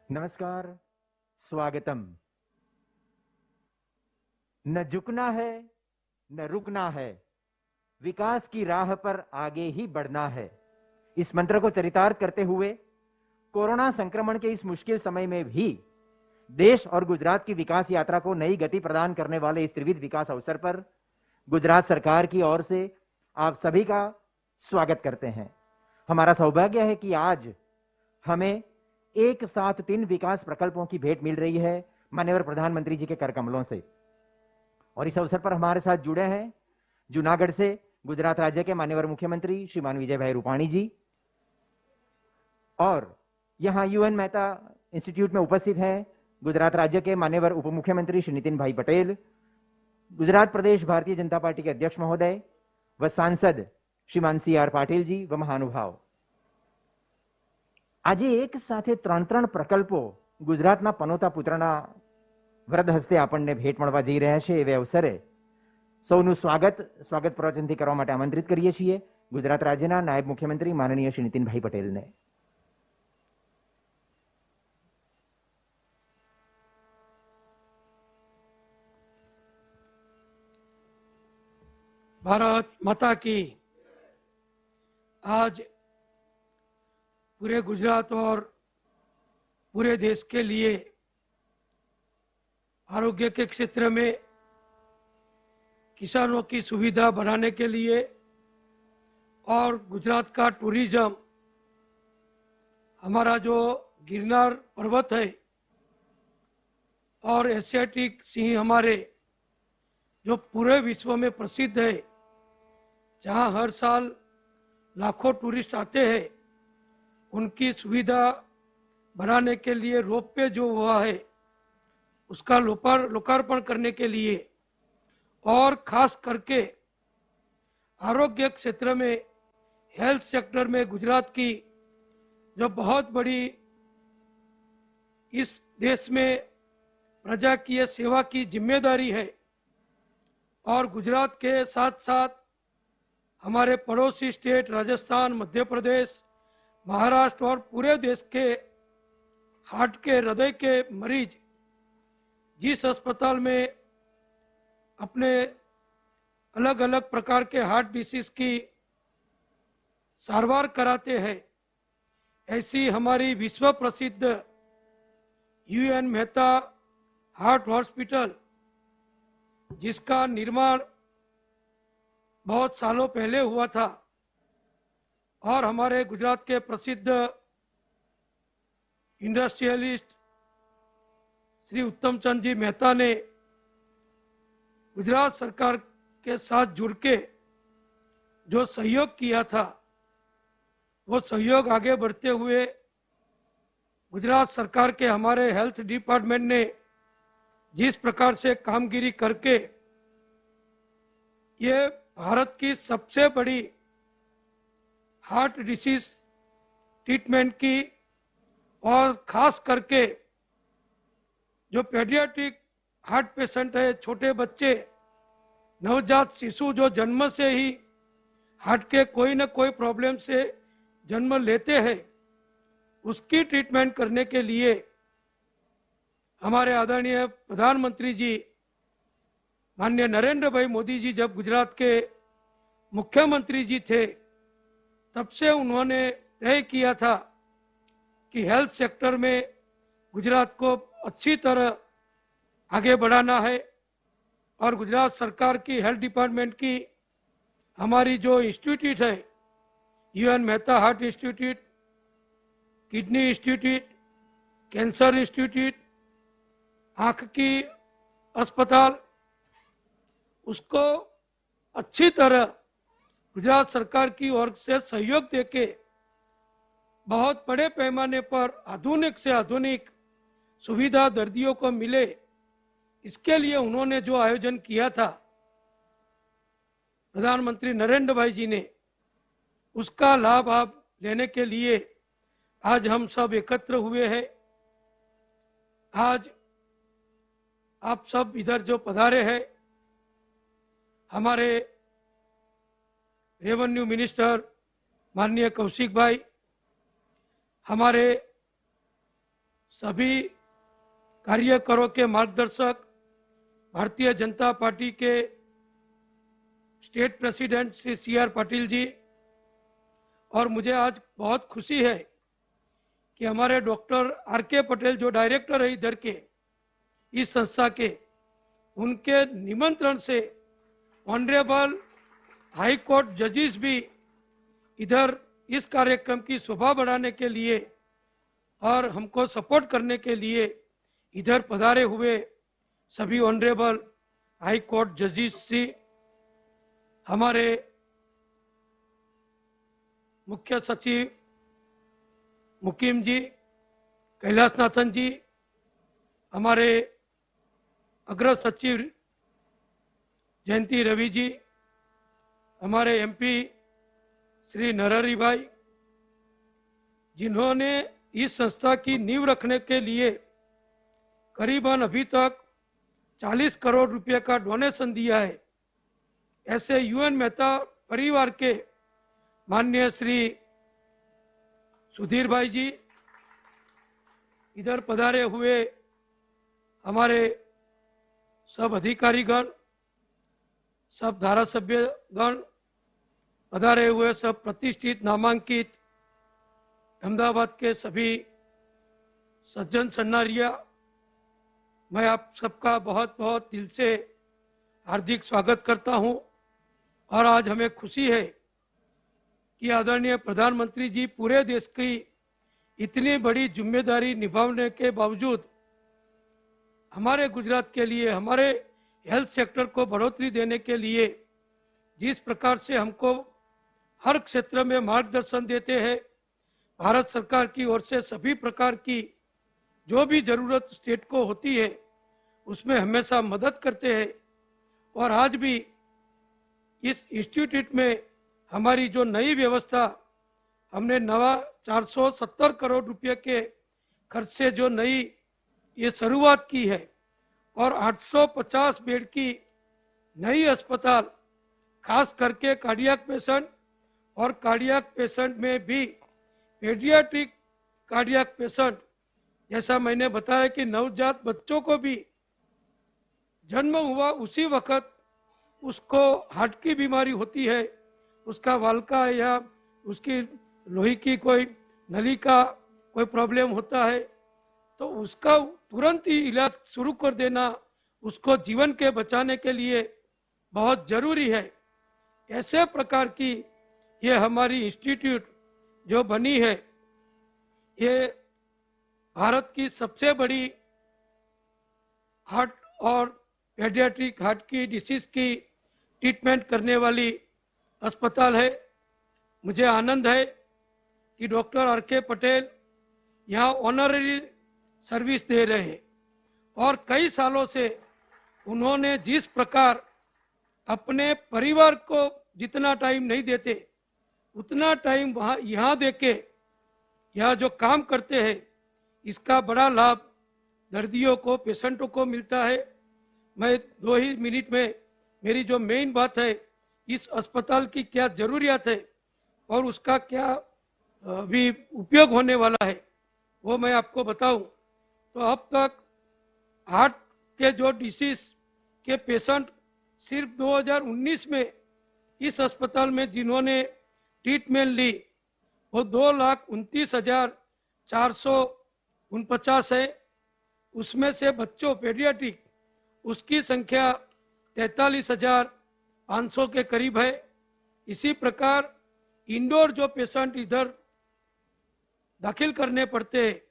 नमस्कार, स्वागतम। न झुकना है न रुकना है, विकास की राह पर आगे ही बढ़ना है। इस मंत्र को चरितार्थ करते हुए कोरोना संक्रमण के इस मुश्किल समय में भी देश और गुजरात की विकास यात्रा को नई गति प्रदान करने वाले इस त्रिविध विकास अवसर पर गुजरात सरकार की ओर से आप सभी का स्वागत करते हैं। हमारा सौभाग्य है कि आज हमें एक साथ 3 विकास प्रकल्पों की भेंट मिल रही है माननीय प्रधानमंत्री जी के कर कमलों से। और इस अवसर पर हमारे साथ जुड़े हैं जूनागढ़ से गुजरात राज्य के माननीय मुख्यमंत्री श्रीमान विजय भाई रूपाणी जी, और यहां यूएन मेहता इंस्टीट्यूट में उपस्थित हैं गुजरात राज्य के माननीय उप मुख्यमंत्री श्री नितिन भाई पटेल, गुजरात प्रदेश भारतीय जनता पार्टी के अध्यक्ष महोदय व सांसद श्रीमान CR पाटिल जी व महानुभाव। આજે એક સાથે 3 પ્રકલ્પો ગુજરાતના પનોતા પુત્રના વરદ હસ્તે આપણને ભેટ મળવા જઈ રહ્યા છે। એવે અવસરે સૌનું સ્વાગત પ્રવચનથી કરવા માટે આમંત્રિત કરીએ છીએ ગુજરાત રાજ્યના નાયબ મુખ્યમંત્રી માનનીય શ્રી નીતિનભાઈ પટેલને। भारत माता की। आज पूरे गुजरात और पूरे देश के लिए आरोग्य के क्षेत्र में किसानों की सुविधा बढ़ाने के लिए और गुजरात का टूरिज्म, हमारा जो गिरनार पर्वत है और एशियाटिक सिंह हमारे जो पूरे विश्व में प्रसिद्ध है, जहां हर साल लाखों टूरिस्ट आते हैं, उनकी सुविधा बढ़ाने के लिए रोपवे जो हुआ है उसका लोकार्पण करने के लिए और खास करके आरोग्य क्षेत्र में, हेल्थ सेक्टर में गुजरात की जो बहुत बड़ी इस देश में प्रजा की सेवा की जिम्मेदारी है, और गुजरात के साथ साथ हमारे पड़ोसी स्टेट राजस्थान, मध्य प्रदेश, महाराष्ट्र और पूरे देश के हार्ट के, हृदय के मरीज जिस अस्पताल में अपने अलग अलग प्रकार के हार्ट डिसीज की सारवार कराते हैं, ऐसी हमारी विश्व प्रसिद्ध यूएन मेहता हार्ट हॉस्पिटल, जिसका निर्माण बहुत सालों पहले हुआ था और हमारे गुजरात के प्रसिद्ध इंडस्ट्रियलिस्ट श्री उत्तम चंद जी मेहता ने गुजरात सरकार के साथ जुड़ के जो सहयोग किया था, वो सहयोग आगे बढ़ते हुए गुजरात सरकार के हमारे हेल्थ डिपार्टमेंट ने जिस प्रकार से कामगिरी करके ये भारत की सबसे बड़ी हार्ट डिसीज ट्रीटमेंट की, और खास करके जो पेडियाट्रिक हार्ट पेशेंट है, छोटे बच्चे, नवजात शिशु जो जन्म से ही हार्ट के कोई न कोई प्रॉब्लम से जन्म लेते हैं, उसकी ट्रीटमेंट करने के लिए हमारे आदरणीय प्रधानमंत्री जी माननीय नरेंद्र भाई मोदी जी जब गुजरात के मुख्यमंत्री जी थे, तब से उन्होंने तय किया था कि हेल्थ सेक्टर में गुजरात को अच्छी तरह आगे बढ़ाना है, और गुजरात सरकार की हेल्थ डिपार्टमेंट की हमारी जो इंस्टीट्यूट है, UN Mehta heart institute, kidney institute, cancer institute, आँख की अस्पताल, उसको अच्छी तरह गुजरात सरकार की ओर से सहयोग देके बहुत बड़े पैमाने पर आधुनिक से आधुनिक सुविधा दर्दियों को मिले, इसके लिए उन्होंने जो आयोजन किया था प्रधानमंत्री नरेंद्र भाई जी ने, उसका लाभ आप लेने के लिए आज हम सब एकत्र हुए हैं। आज आप सब इधर जो पधारे हैं, हमारे रेवेन्यू मिनिस्टर माननीय कौशिक भाई, हमारे सभी कार्यकरों के मार्गदर्शक, भारतीय जनता पार्टी के state president Shri CR Patil ji, और मुझे आज बहुत खुशी है कि हमारे डॉक्टर RK पटेल जो डायरेक्टर है इधर के इस संस्था के, उनके निमंत्रण से ऑनरेबल हाई कोर्ट जजेस भी इधर इस कार्यक्रम की शोभा बढ़ाने के लिए और हमको सपोर्ट करने के लिए इधर पधारे हुए सभी ऑनरेबल हाई कोर्ट जजेस से, हमारे मुख्य सचिव मुकीम जी, कैलाशनाथन जी, हमारे अग्र सचिव जयंती रवि जी, हमारे MP श्री नरहरि भाई, जिन्होंने इस संस्था की नींव रखने के लिए करीबन अभी तक 40 करोड़ रुपए का डोनेशन दिया है। ऐसे UN मेहता परिवार के माननीय श्री सुधीर भाई जी, इधर पधारे हुए हमारे सब अधिकारीगण, सब धारासभ्यगण, पधारे हुए सब प्रतिष्ठित नामांकित अहमदाबाद के सभी सज्जन सन्नारिया, मैं आप सबका बहुत बहुत दिल से हार्दिक स्वागत करता हूं। और आज हमें खुशी है कि आदरणीय प्रधानमंत्री जी पूरे देश की इतनी बड़ी जिम्मेदारी निभाने के बावजूद हमारे गुजरात के लिए, हमारे हेल्थ सेक्टर को बढ़ोतरी देने के लिए जिस प्रकार से हमको हर क्षेत्र में मार्गदर्शन देते हैं, भारत सरकार की ओर से सभी प्रकार की जो भी जरूरत स्टेट को होती है उसमें हमेशा मदद करते हैं। और आज भी इस इंस्टीट्यूट में हमारी जो नई व्यवस्था, हमने नवा 470 करोड़ रुपए के खर्च से जो नई ये शुरुआत की है और 850 बेड की नई अस्पताल, खास करके कार्डियक पेशेंट और कार्डियक पेशेंट में भी पेडियाट्रिक कार्डियक पेशेंट, जैसा मैंने बताया कि नवजात बच्चों को भी जन्म हुआ उसी वक्त उसको हार्ट की बीमारी होती है, उसका वाल्का या उसकी लोही की कोई नली का कोई प्रॉब्लम होता है, तो उसका तुरंत ही इलाज शुरू कर देना उसको जीवन के बचाने के लिए बहुत जरूरी है। ऐसे प्रकार की ये हमारी इंस्टीट्यूट जो बनी है, ये भारत की सबसे बड़ी हार्ट और पेडियाट्रिक हार्ट की डिसीज की ट्रीटमेंट करने वाली अस्पताल है। मुझे आनंद है कि डॉक्टर RK पटेल यहाँ ऑनररी सर्विस दे रहे हैं और कई सालों से उन्होंने जिस प्रकार अपने परिवार को जितना टाइम नहीं देते उतना टाइम वहाँ यहाँ देके यहाँ जो काम करते हैं, इसका बड़ा लाभ दर्दियों को, पेशेंटों को मिलता है। मैं 2 ही मिनट में मेरी जो मेन बात है, इस अस्पताल की क्या जरूरियात है और उसका क्या भी उपयोग होने वाला है, वो मैं आपको बताऊं। तो अब तक हार्ट के जो डिसीज के पेशेंट सिर्फ 2019 में इस अस्पताल में जिन्होंने ट्रीटमेंट ली वो 2,29,449 है। उसमें से बच्चों पेडियाट्रिक उसकी संख्या 43,500 के करीब है। इसी प्रकार इंडोर जो पेशेंट इधर दाखिल करने पड़ते हैं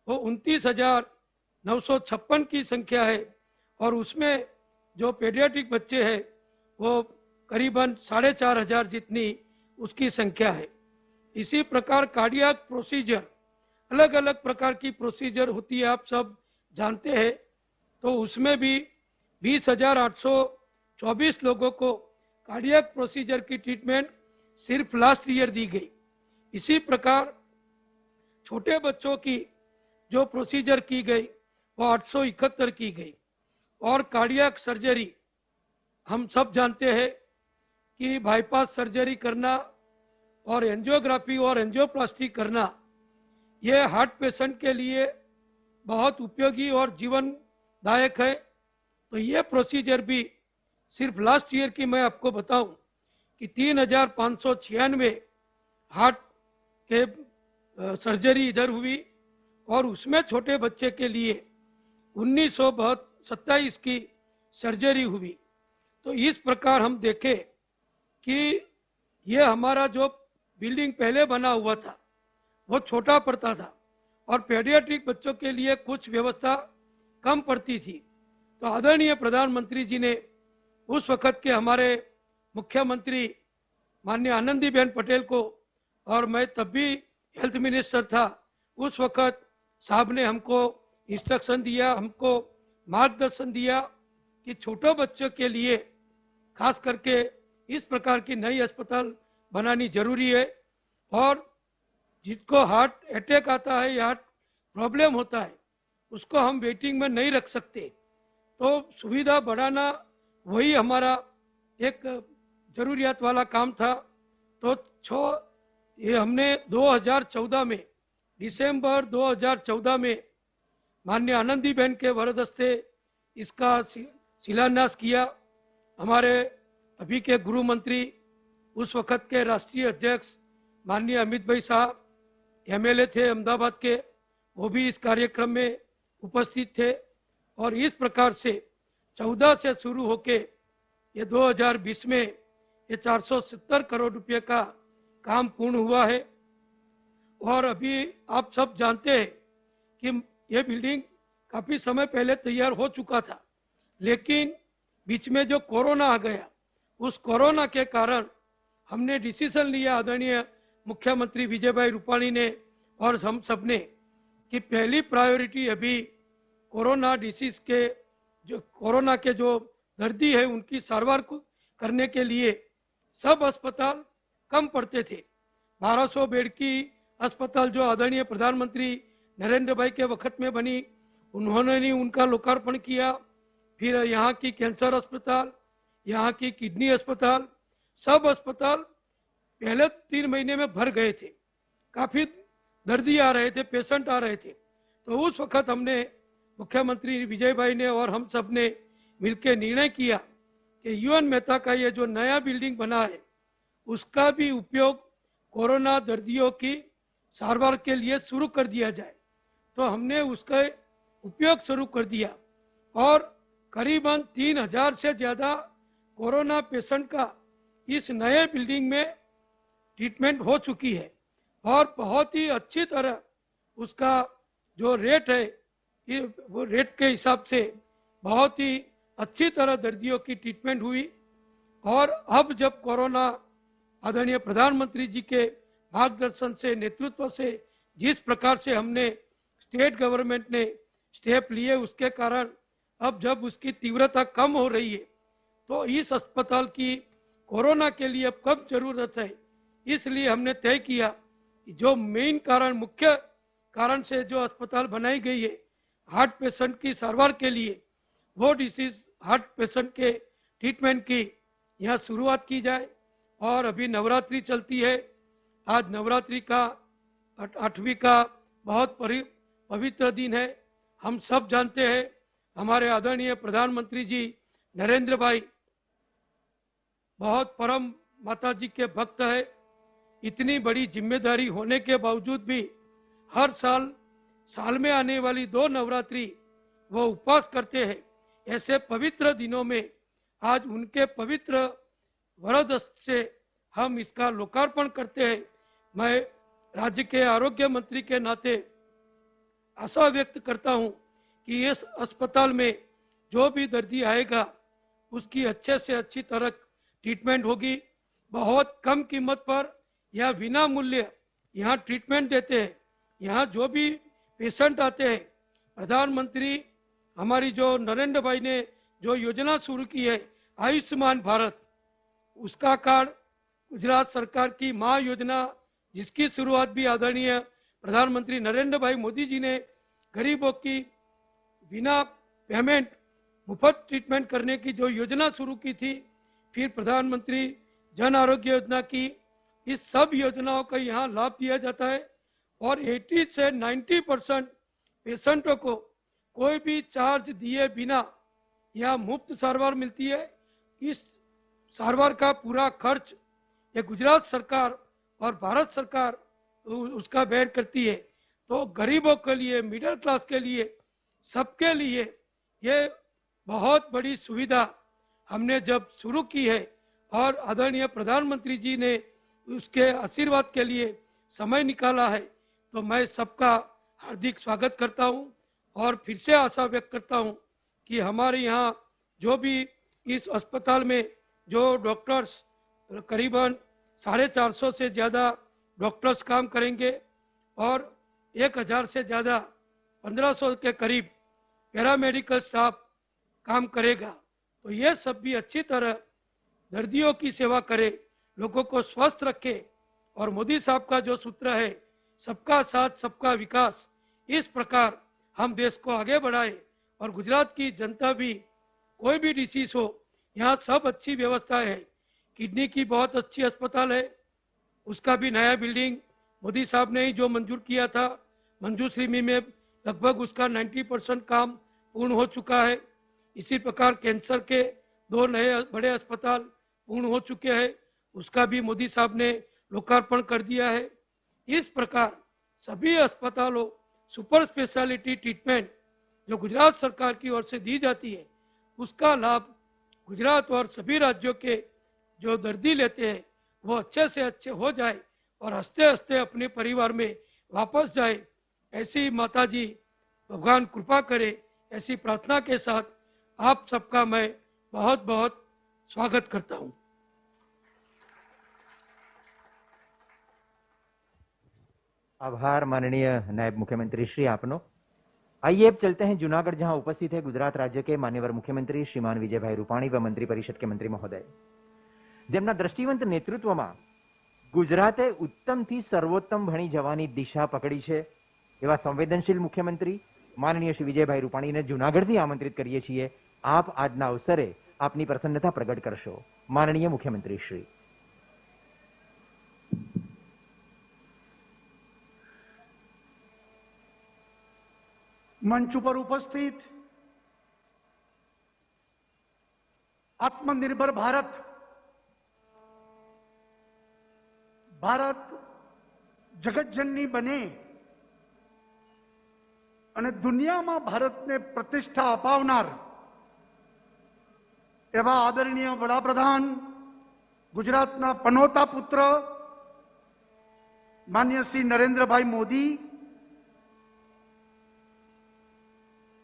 वो 29,956 की संख्या है और उसमें जो पेडियाट्रिक बच्चे हैं वो करीबन 4,500 जितनी उसकी संख्या है। इसी प्रकार कार्डियक प्रोसीजर, अलग अलग प्रकार की प्रोसीजर होती है, आप सब जानते हैं, तो उसमें भी 20,824 लोगों को कार्डियक प्रोसीजर की ट्रीटमेंट सिर्फ लास्ट ईयर दी गई। इसी प्रकार छोटे बच्चों की जो प्रोसीजर की गई वो 871 की गई। और कार्डियक सर्जरी हम सब जानते हैं कि बाईपास सर्जरी करना और एंजियोग्राफी और एंजियोप्लास्टी करना ये हार्ट पेशेंट के लिए बहुत उपयोगी और जीवनदायक है। तो ये प्रोसीजर भी सिर्फ लास्ट ईयर की मैं आपको बताऊं कि 3,596 हार्ट के सर्जरी इधर हुई और उसमें छोटे बच्चे के लिए 1927 की सर्जरी हुई। तो इस प्रकार हम देखें कि ये हमारा जो बिल्डिंग पहले बना हुआ था वो छोटा पड़ता था और पेडियाट्रिक बच्चों के लिए कुछ व्यवस्था कम पड़ती थी। तो आदरणीय प्रधानमंत्री जी ने उस वक्त के हमारे मुख्यमंत्री माननीय आनंदीबेन पटेल को, और मैं तब भी हेल्थ मिनिस्टर था उस वक्त, साहब ने हमको इंस्ट्रक्शन दिया, हमको मार्गदर्शन दिया कि छोटे बच्चों के लिए खास करके इस प्रकार की नई अस्पताल बनानी जरूरी है। और जिसको हार्ट अटैक आता है या हार्ट प्रॉब्लम होता है उसको हम वेटिंग में नहीं रख सकते, तो सुविधा बढ़ाना वही हमारा एक जरूरियात वाला काम था। तो ये हमने 2014 में, दिसंबर 2014 में माननीय आनंदीबेन के वरदस्ते इसका शिलान्यास किया। हमारे अभी के गृह मंत्री, उस वक्त के राष्ट्रीय अध्यक्ष माननीय अमित भाई साहब एमएलए थे अहमदाबाद के, वो भी इस कार्यक्रम में उपस्थित थे। और इस प्रकार से 14 से शुरू होके ये 2020 में ये 470 करोड़ रुपए का काम पूर्ण हुआ है। और अभी आप सब जानते हैं कि ये बिल्डिंग काफी समय पहले तैयार हो चुका था, लेकिन बीच में जो कोरोना आ गया, उस कोरोना के कारण हमने डिसीजन लिया, आदरणीय मुख्यमंत्री विजय भाई रूपाणी ने और हम सब ने, कि पहली प्रायोरिटी अभी कोरोना डिसीज के कोरोना के जो दर्दी है उनकी सारवार को करने के लिए सब अस्पताल कम पड़ते थे। 1200 बेड की अस्पताल जो आदरणीय प्रधानमंत्री नरेंद्र भाई के वक्त में बनी, उन्होंने ही उनका लोकार्पण किया। फिर यहाँ की कैंसर अस्पताल, यहाँ की किडनी अस्पताल, सब अस्पताल पहले 3 महीने में भर गए थे, काफी दर्दी आ रहे थे, पेशेंट आ रहे थे। तो उस वक्त हमने, मुख्यमंत्री विजय भाई ने और हम सब ने मिलकर निर्णय किया कि यूएन मेहता का ये जो नया बिल्डिंग बना है उसका भी उपयोग कोरोना दर्दियों की सारवार के लिए शुरू कर दिया जाए। तो हमने उसका उपयोग शुरू कर दिया और करीबन 3,000 से ज़्यादा कोरोना पेशेंट का इस नए बिल्डिंग में ट्रीटमेंट हो चुकी है और बहुत ही अच्छी तरह उसका जो रेट है वो रेट के हिसाब से बहुत ही अच्छी तरह दर्दियों की ट्रीटमेंट हुई। और अब जब कोरोना आदरणीय प्रधानमंत्री जी के मार्गदर्शन से, नेतृत्व से, जिस प्रकार से हमने स्टेट गवर्नमेंट ने स्टेप लिए, उसके कारण अब जब उसकी तीव्रता कम हो रही है तो इस अस्पताल की कोरोना के लिए अब कब जरूरत है, इसलिए हमने तय किया कि जो मेन कारण, मुख्य कारण से जो अस्पताल बनाई गई है हार्ट पेशेंट की सारवार के लिए, वो डिसीज हार्ट पेशेंट के ट्रीटमेंट की यहाँ शुरुआत की जाए। और अभी नवरात्रि चलती है, आज नवरात्रि का 8वीं का बहुत पवित्र दिन है। हम सब जानते हैं हमारे आदरणीय प्रधानमंत्री जी नरेंद्र भाई बहुत परम माता जी के भक्त है। इतनी बड़ी जिम्मेदारी होने के बावजूद भी हर साल में आने वाली 2 नवरात्रि वो उपवास करते हैं। ऐसे पवित्र दिनों में आज उनके पवित्र वरदस्त से हम इसका लोकार्पण करते हैं। मैं राज्य के आरोग्य मंत्री के नाते आशा व्यक्त करता हूं कि इस अस्पताल में जो भी दर्दी आएगा उसकी अच्छे से अच्छी तरह ट्रीटमेंट होगी। बहुत कम कीमत पर या बिना मूल्य यहाँ ट्रीटमेंट देते हैं। यहाँ जो भी पेशेंट आते हैं, प्रधानमंत्री हमारी जो नरेंद्र भाई ने जो योजना शुरू की है आयुष्मान भारत, उसका कार्ड गुजरात सरकार की माँ योजना, जिसकी शुरुआत भी आदरणीय प्रधानमंत्री नरेंद्र भाई मोदी जी ने गरीबों की बिना पेमेंट मुफ्त ट्रीटमेंट करने की जो योजना शुरू की थी, फिर प्रधानमंत्री जन आरोग्य योजना की, इस सब योजनाओं का यहाँ लाभ दिया जाता है। और 80 से 90% पेशेंटों को कोई भी चार्ज दिए बिना यहाँ मुफ्त सारवार मिलती है। इस सारवार का पूरा खर्च ये गुजरात सरकार और भारत सरकार उसका बेयर करती है। तो गरीबों के लिए, मिडिल क्लास के लिए, सबके लिए ये बहुत बड़ी सुविधा हमने जब शुरू की है और आदरणीय प्रधानमंत्री जी ने उसके आशीर्वाद के लिए समय निकाला है, तो मैं सबका हार्दिक स्वागत करता हूं और फिर से आशा व्यक्त करता हूं कि हमारे यहाँ जो भी इस अस्पताल में जो डॉक्टर्स करीबन 450 से ज़्यादा डॉक्टर्स काम करेंगे और 1000 से ज़्यादा 1500 के करीब पैरामेडिकल स्टाफ काम करेगा। तो ये सब भी अच्छी तरह दर्दियों की सेवा करे, लोगों को स्वस्थ रखे और मोदी साहब का जो सूत्र है सबका साथ सबका विकास, इस प्रकार हम देश को आगे बढ़ाए और गुजरात की जनता भी कोई भी डिसीज हो, यहाँ सब अच्छी व्यवस्था है। किडनी की बहुत अच्छी अस्पताल है, उसका भी नया बिल्डिंग मोदी साहब ने ही जो मंजूर किया था, मंजूश्री में लगभग उसका 90% काम पूर्ण हो चुका है। इसी प्रकार कैंसर के 2 नए बड़े अस्पताल पूर्ण हो चुके हैं, उसका भी मोदी साहब ने लोकार्पण कर दिया है। इस प्रकार सभी अस्पतालों सुपर स्पेशलिटी ट्रीटमेंट जो गुजरात सरकार की ओर से दी जाती है, उसका लाभ गुजरात और सभी राज्यों के जो दर्दी लेते हैं वो अच्छे से अच्छे हो जाए और हंसते हंसते अपने परिवार में वापस जाए, ऐसी माता जी भगवान कृपा करे, ऐसी प्रार्थना के साथ आप सबका मैं बहुत बहुत स्वागत करता हूं। आभार माननीय नायब मुख्यमंत्री श्री आपनो। आइए अब चलते हैं जूनागढ़, जहां उपस्थित है गुजरात राज्य के मान्यवर मुख्यमंत्री श्रीमान विजयभाई रूपाणी व मंत्री परिषद के मंत्री महोदय, જેમના દ્રષ્ટિવંત નેતૃત્વમાં ગુજરાતે ઉત્તમથી સર્વોત્તમ ભણી જવાની દિશા પકડી છે, એવા સંવેદનશીલ મુખ્યમંત્રી માનનીય શ્રી વિજયભાઈ રૂપાણીને જૂનાગઢથી આમંત્રિત કરીએ છીએ। આપ આજના અવસરે આપની પ્રસન્નતા પ્રગટ કરશો, માનનીય મુખ્યમંત્રી શ્રી। मंच पर उपस्थित आत्मनिर्भर भारत जगतजननी बने અને દુનિયામાં ભારતને પ્રતિષ્ઠા અપાવનાર એવા આદરણીય વડાપ્રધાન, ગુજરાતના પનોતા પુત્ર માન્ય શ્રી નરેન્દ્રભાઈ મોદી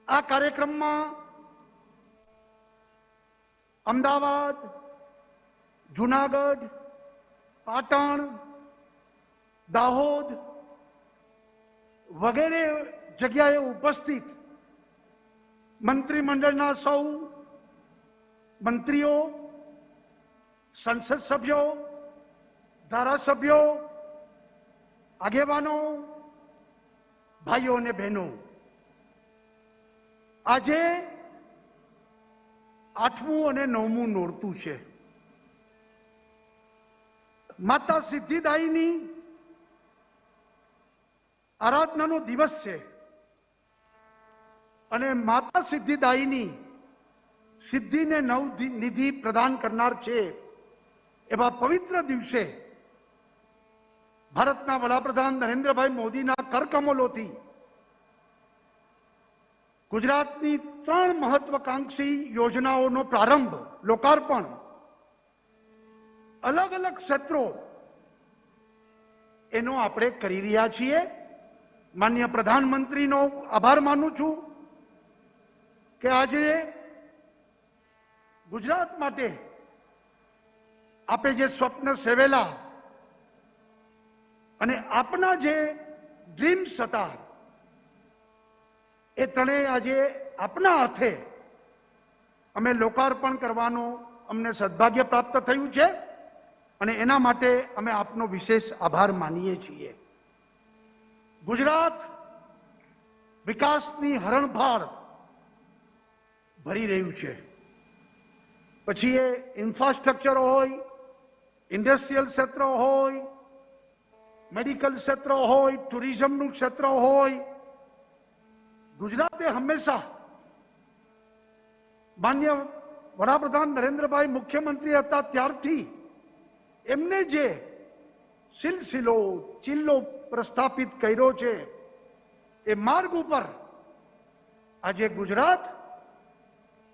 આ કાર્યક્રમમાં અમદાવાદ, જૂનાગઢ, પાટણ, દાહોદ વગેરે જગ્યાએ ઉપસ્થિત મંત્રીમંડળના સૌ મંત્રીઓ, સંસદ સભ્યો, ધારાસભ્યો, આગેવાનો, ભાઈઓ અને બહેનો, આજે 8મું અને 9મું નોરતું છે। માતા સિદ્ધિદાયીની આરાધનાનો દિવસ છે અને માતા સિદ્ધિદાયીની સિદ્ધિને નવનિધિ પ્રદાન કરનાર છે એવા પવિત્ર દિવસે ભારતના વડાપ્રધાન નરેન્દ્રભાઈ મોદીના કરકમલોથી ગુજરાતની 3 મહત્વાકાંક્ષી યોજનાઓનો પ્રારંભ, લોકાર્પણ, અલગ અલગ ક્ષેત્રો એનો આપણે કરી રહ્યા છીએ। માનનીય પ્રધાનમંત્રીનો આભાર માનું છું કે આજે ગુજરાત માટે આપે જે સ્વપ્ન સેવેલા અને આપના જે ડ્રીમ્સ હતા એ ત્રણેય આજે આપના હાથે અમે લોકાર્પણ કરવાનો અમને સદભાગ્ય પ્રાપ્ત થયું છે અને એના માટે અમે આપનો વિશેષ આભાર માનીએ છીએ। ગુજરાત વિકાસની હરણફાળ ભરી રહ્યું છે, પછી એ ઇન્ફ્રાસ્ટ્રક્ચર હોય, ઇન્ડસ્ટ્રીયલ ક્ષેત્ર હોય, મેડિકલ ક્ષેત્ર હોય, ટુરિઝમનું ક્ષેત્ર હોય, ગુજરાતે હંમેશા માન્ય વડાપ્રધાન નરેન્દ્રભાઈ મુખ્યમંત્રી હતા ત્યારથી એમને જે સિલસિલો ચિલ્લો પ્રસ્થાપિત કર્યો છે એ માર્ગ ઉપર આજે ગુજરાત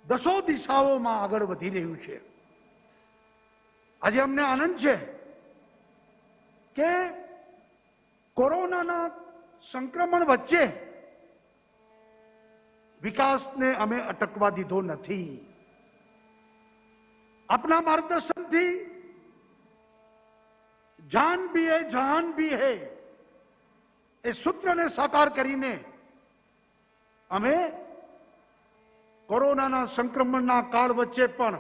દસો દિશાઓમાં આગળ વધી રહ્યું છે. આજે અમને આનંદ છે કે કોરોનાના સંક્રમણ વચ્ચે વિકાસને અમે અટકવા દીધો નથી. આપના માર્ગદર્શનથી જાન ભી હૈ જહાન ભી હૈ એ સૂત્રને સાકાર કરીને અમે કોરોનાના સંક્રમણના કાળ વચ્ચે પણ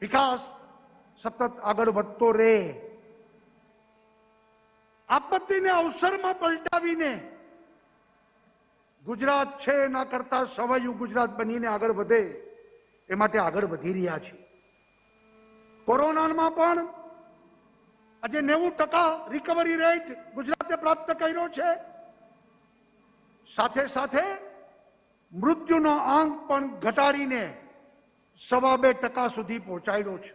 વિકાસ સતત આગળ વધતો રહે. આપત્તિને અવસરમાં પલટાવીને ગુજરાત છે એના કરતા સવાયું ગુજરાત બનીને આગળ વધે એ માટે આગળ વધી રહ્યા છે. કોરોનામાં પણ આજે 90% રિકવરી રેટ ગુજરાતે પ્રાપ્ત કર્યો છે. સાથે સાથે મૃત્યુનો આંક પણ ઘટાડીને 2.25% સુધી પહોંચાડ્યો છે.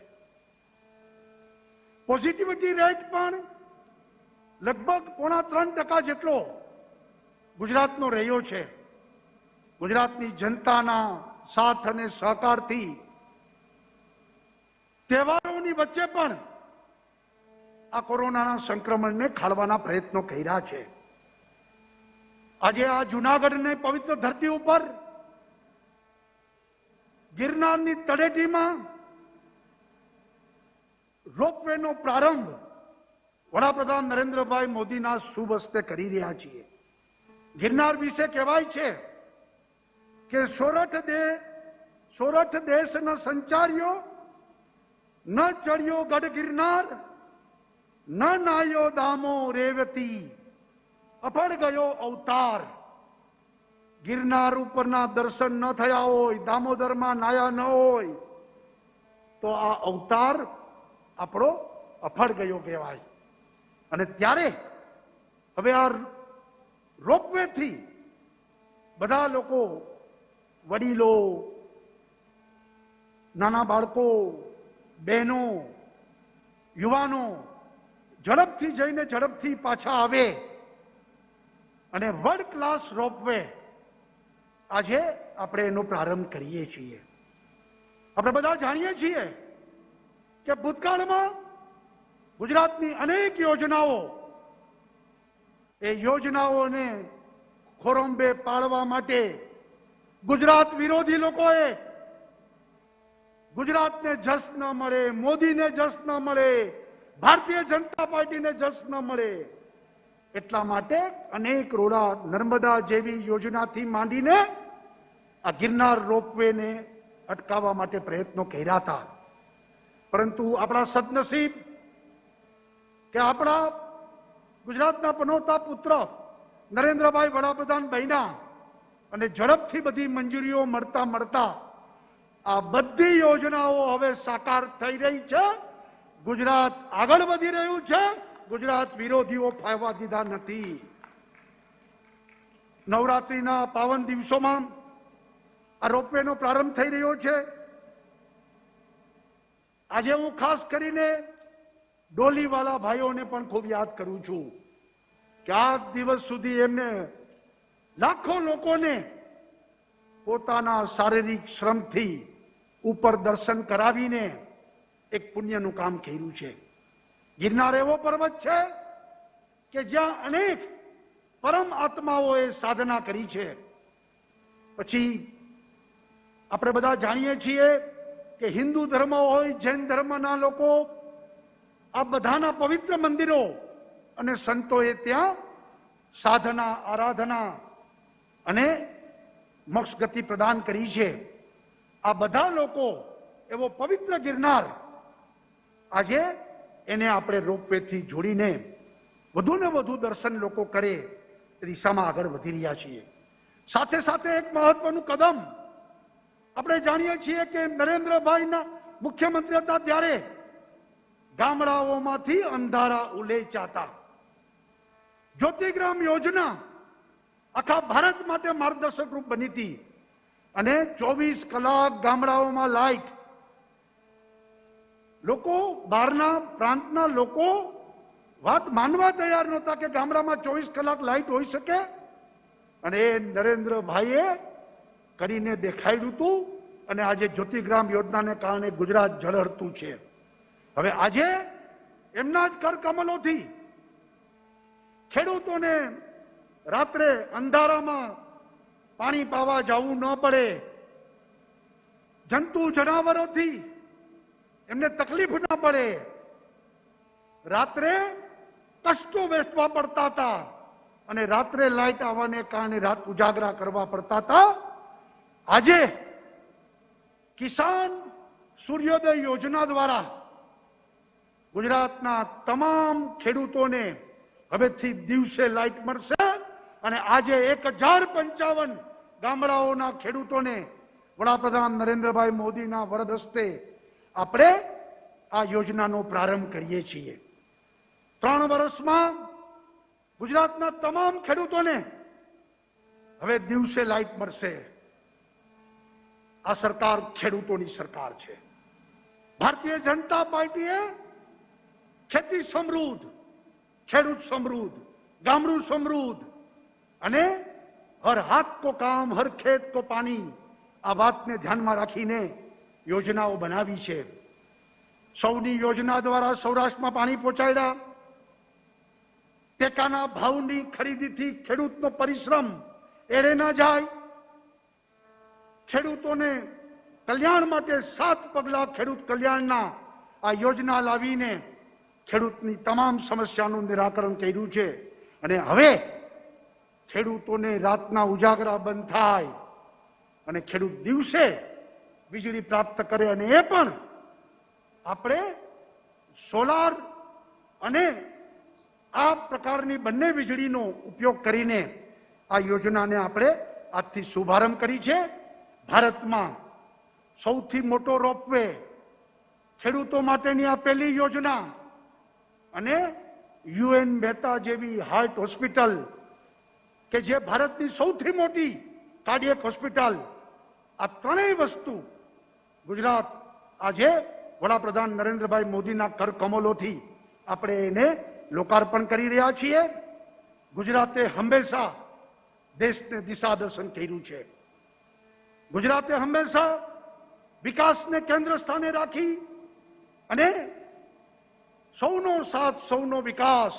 પોઝિટિવિટી રેટ પણ લગભગ 3.25% જેટલો ગુજરાતનો રહ્યો છે. ગુજરાતની જનતાના સાથ અને સહકારથી તહેવારોની વચ્ચે પણ આ કોરોનાના સંક્રમણને ખાળવાના પ્રયત્નો કર્યા છે. આજે આ જૂનાગઢની પવિત્ર ધરતી ઉપર ગિરનારની તળેટીમાં રોપવેનો પ્રારંભ વડાપ્રધાન નરેન્દ્રભાઈ મોદીના શુભ હસ્તે કરી રહ્યા છીએ. ગિરનાર વિશે કહેવાય છે કે સોરઠ દેશના સંચાર્યો ન ચડ્યો ગઢ ગિરનાર ન નાયો દામો રેવતી અફળ ગયો અવતાર. ગિરનાર ઉપરના દર્શન ન થયા હોય, દામોદરમાં નાયા ન હોય તો આ અવતાર આપણો અફળ ગયો કહેવાય. અને ત્યારે હવે આ રોપવે થી બધા લોકો, વડીલો, નાના બાળકો, બહેનો, યુવાનો ઝડપથી જઈને ઝડપથી પાછા આવે અને વર્લ્ડ ક્લાસ રોપવે આજે આપણે એનો પ્રારંભ કરીએ છીએ. આપણે બધા જાણીએ છીએ કે ભૂતકાળમાં ગુજરાતની અનેક યોજનાઓ, એ યોજનાઓને ખોરંબે પાડવા માટે ગુજરાત વિરોધી લોકોએ ગુજરાતને જસ ન મળે, મોદીને જસ ન મળે, ભારતીય જનતા પાર્ટીને જસ ન મળે એટલા માટે અનેક રોડા, નર્મદા જેવી યોજનાથી માંડીને આ ગિરનાર રોપવેને અટકાવવા માટે પ્રયત્નો કર્યા હતા. પરંતુ આપણા સદનસીબ કે આપણા ગુજરાતના પનોતા પુત્ર નરેન્દ્રભાઈ વડાપ્રધાન બન્યા અને ઝડપથી બધી મંજૂરીઓ મળતા આ બધી યોજનાઓ હવે સાકાર થઈ રહી છે. ગુજરાત આગળ વધી રહ્યું છે. ગુજરાત વિરોધીઓ ફાવવા દીધા નથી. નવરાત્રીના પાવન દિવસોમાં આ રોપવેનો પ્રારંભ થઈ રહ્યો છે. આજે હું ખાસ કરીને ડોલીવાળા ભાઈઓને પણ ખૂબ યાદ કરું છું કે આ દિવસ સુધી એમને લાખો લોકોને પોતાના શારીરિક શ્રમથી ઉપર દર્શન કરાવીને એક પુણ્યનું કામ કર્યું છે. ગિરનાર એવો પર્વત છે કે જ્યાં અનેક પરમ આત્માઓએ સાધના કરી છે. પછી આપણે બધા જાણીએ છીએ કે હિન્દુ ધર્મ હોય, જૈન ધર્મના લોકો, આ બધાના પવિત્ર મંદિરો અને સંતોએ ત્યાં સાધના, આરાધના અને મોક્ષ ગતિ પ્રદાન કરી છે. આ બધા લોકો એવો પવિત્ર ગિરનાર આજે એને આપણે રોપવેથી જોડીને વધુ ને વધુ દર્શન લોકો કરે એ દિશામાં આગળ વધી રહ્યા છીએ. સાથે સાથે એક મહત્વનું કદમ આપણે જાણીએ છીએ કે નરેન્દ્રભાઈના મુખ્યમંત્રી હતા ત્યારે ગામડાઓમાંથી અંધારા ઉલેચાતા. જ્યોતિગ્રામ યોજના આખા ભારત માટે માર્ગદર્શક રૂપ બની હતી અને 24 કલાક ગામડાઓમાં લાઇટ. લોકો બહારના પ્રાંતના લોકો વાત માનવા તૈયાર નહોતા કે ગામડામાં 24 કલાક લાઇટ હોઈ શકે, અને નરેન્દ્રભાઈએ કરીને દેખાડ્યું હતું. અને આજે જ્યોતિગ્રામ યોજનાને કારણે ગુજરાત ઝળહળતું છે. હવે આજે એમના જ કરકમલોથી ખેડૂતોને રાત્રે અંધારામાં પાણી પાવા જવું ન પડે, જંતુ જનાવરોથી એમને તકલીફ ન પડે, રાત્રે કષ્ટો વેઠવા પડતા હતા અને રાત્રે લાઇટ આવવાને કારણે રાત ઉજાગરા કરવા પડતા હતા. આજે કિસાન સૂર્યોદય યોજના દ્વારા ગુજરાતના તમામ ખેડૂતોને હવેથી દિવસે લાઇટ મળશે અને આજે 1055 ગામડાઓના ખેડૂતોને વડાપ્રધાન નરેન્દ્રભાઈ મોદીના વરદ હસ્તે આપણે આ યોજનાનો પ્રારંભ કરીએ છીએ. 3 વર્ષમાં ગુજરાતના તમામ ખેડૂતોને હવે દિવસે લાઇટ મળશે. આ સરકાર ખેડૂતોની સરકાર છે. ભારતીય જનતા પાર્ટીએ ખેતી સમૃદ્ધ, ખેડૂત સમૃદ્ધ, ગામડું સમૃદ્ધ અને હર હાથ કો કામ હર ખેત કો પાણી આ વાતને ધ્યાનમાં રાખીને યોજનાઓ બનાવી છે. સૌની યોજના દ્વારા સૌરાષ્ટ્રમાં પાણી પહોંચાડ્યા. ટેકાના ભાવની ખરીદીથી ખેડૂતનો પરિશ્રમ એળે ન જાય. ખેડૂતોને કલ્યાણ માટે 7 પગલા ખેડૂત કલ્યાણના આ યોજના લાવીને ખેડૂતની તમામ સમસ્યાનું નિરાકરણ કર્યું છે. અને હવે ખેડૂતોને રાતના ઉજાગરા બંધ થાય અને ખેડૂત દિવસે વીજળી પ્રાપ્ત કરે, અને એ પણ આપણે સોલાર અને આ પ્રકારની બંને વીજળીનો ઉપયોગ કરીને આ યોજનાને આપણે આજથી શુભારંભ કરી છે. ભારતમાં સૌથી મોટો રોપવે, ખેડૂતો માટેની આ પહેલી યોજના, અને યુએન મહેતા જેવી હાર્ટ હોસ્પિટલ કે જે ભારતની સૌથી મોટી કાર્ડિયક હોસ્પિટલ, આ ત્રણેય વસ્તુ ગુજરાત આજે વડાપ્રધાન નરેન્દ્રભાઈ મોદીના કરકમલોથી આપણે એને લોકાર્પણ કરી રહ્યા છીએ. ગુજરાતે હંમેશા દેશને દિશા દર્શન કર્યું છે. ગુજરાતે હંમેશા વિકાસને કેન્દ્ર સ્થાને રાખી અને સૌનો સાથ સૌનો વિકાસ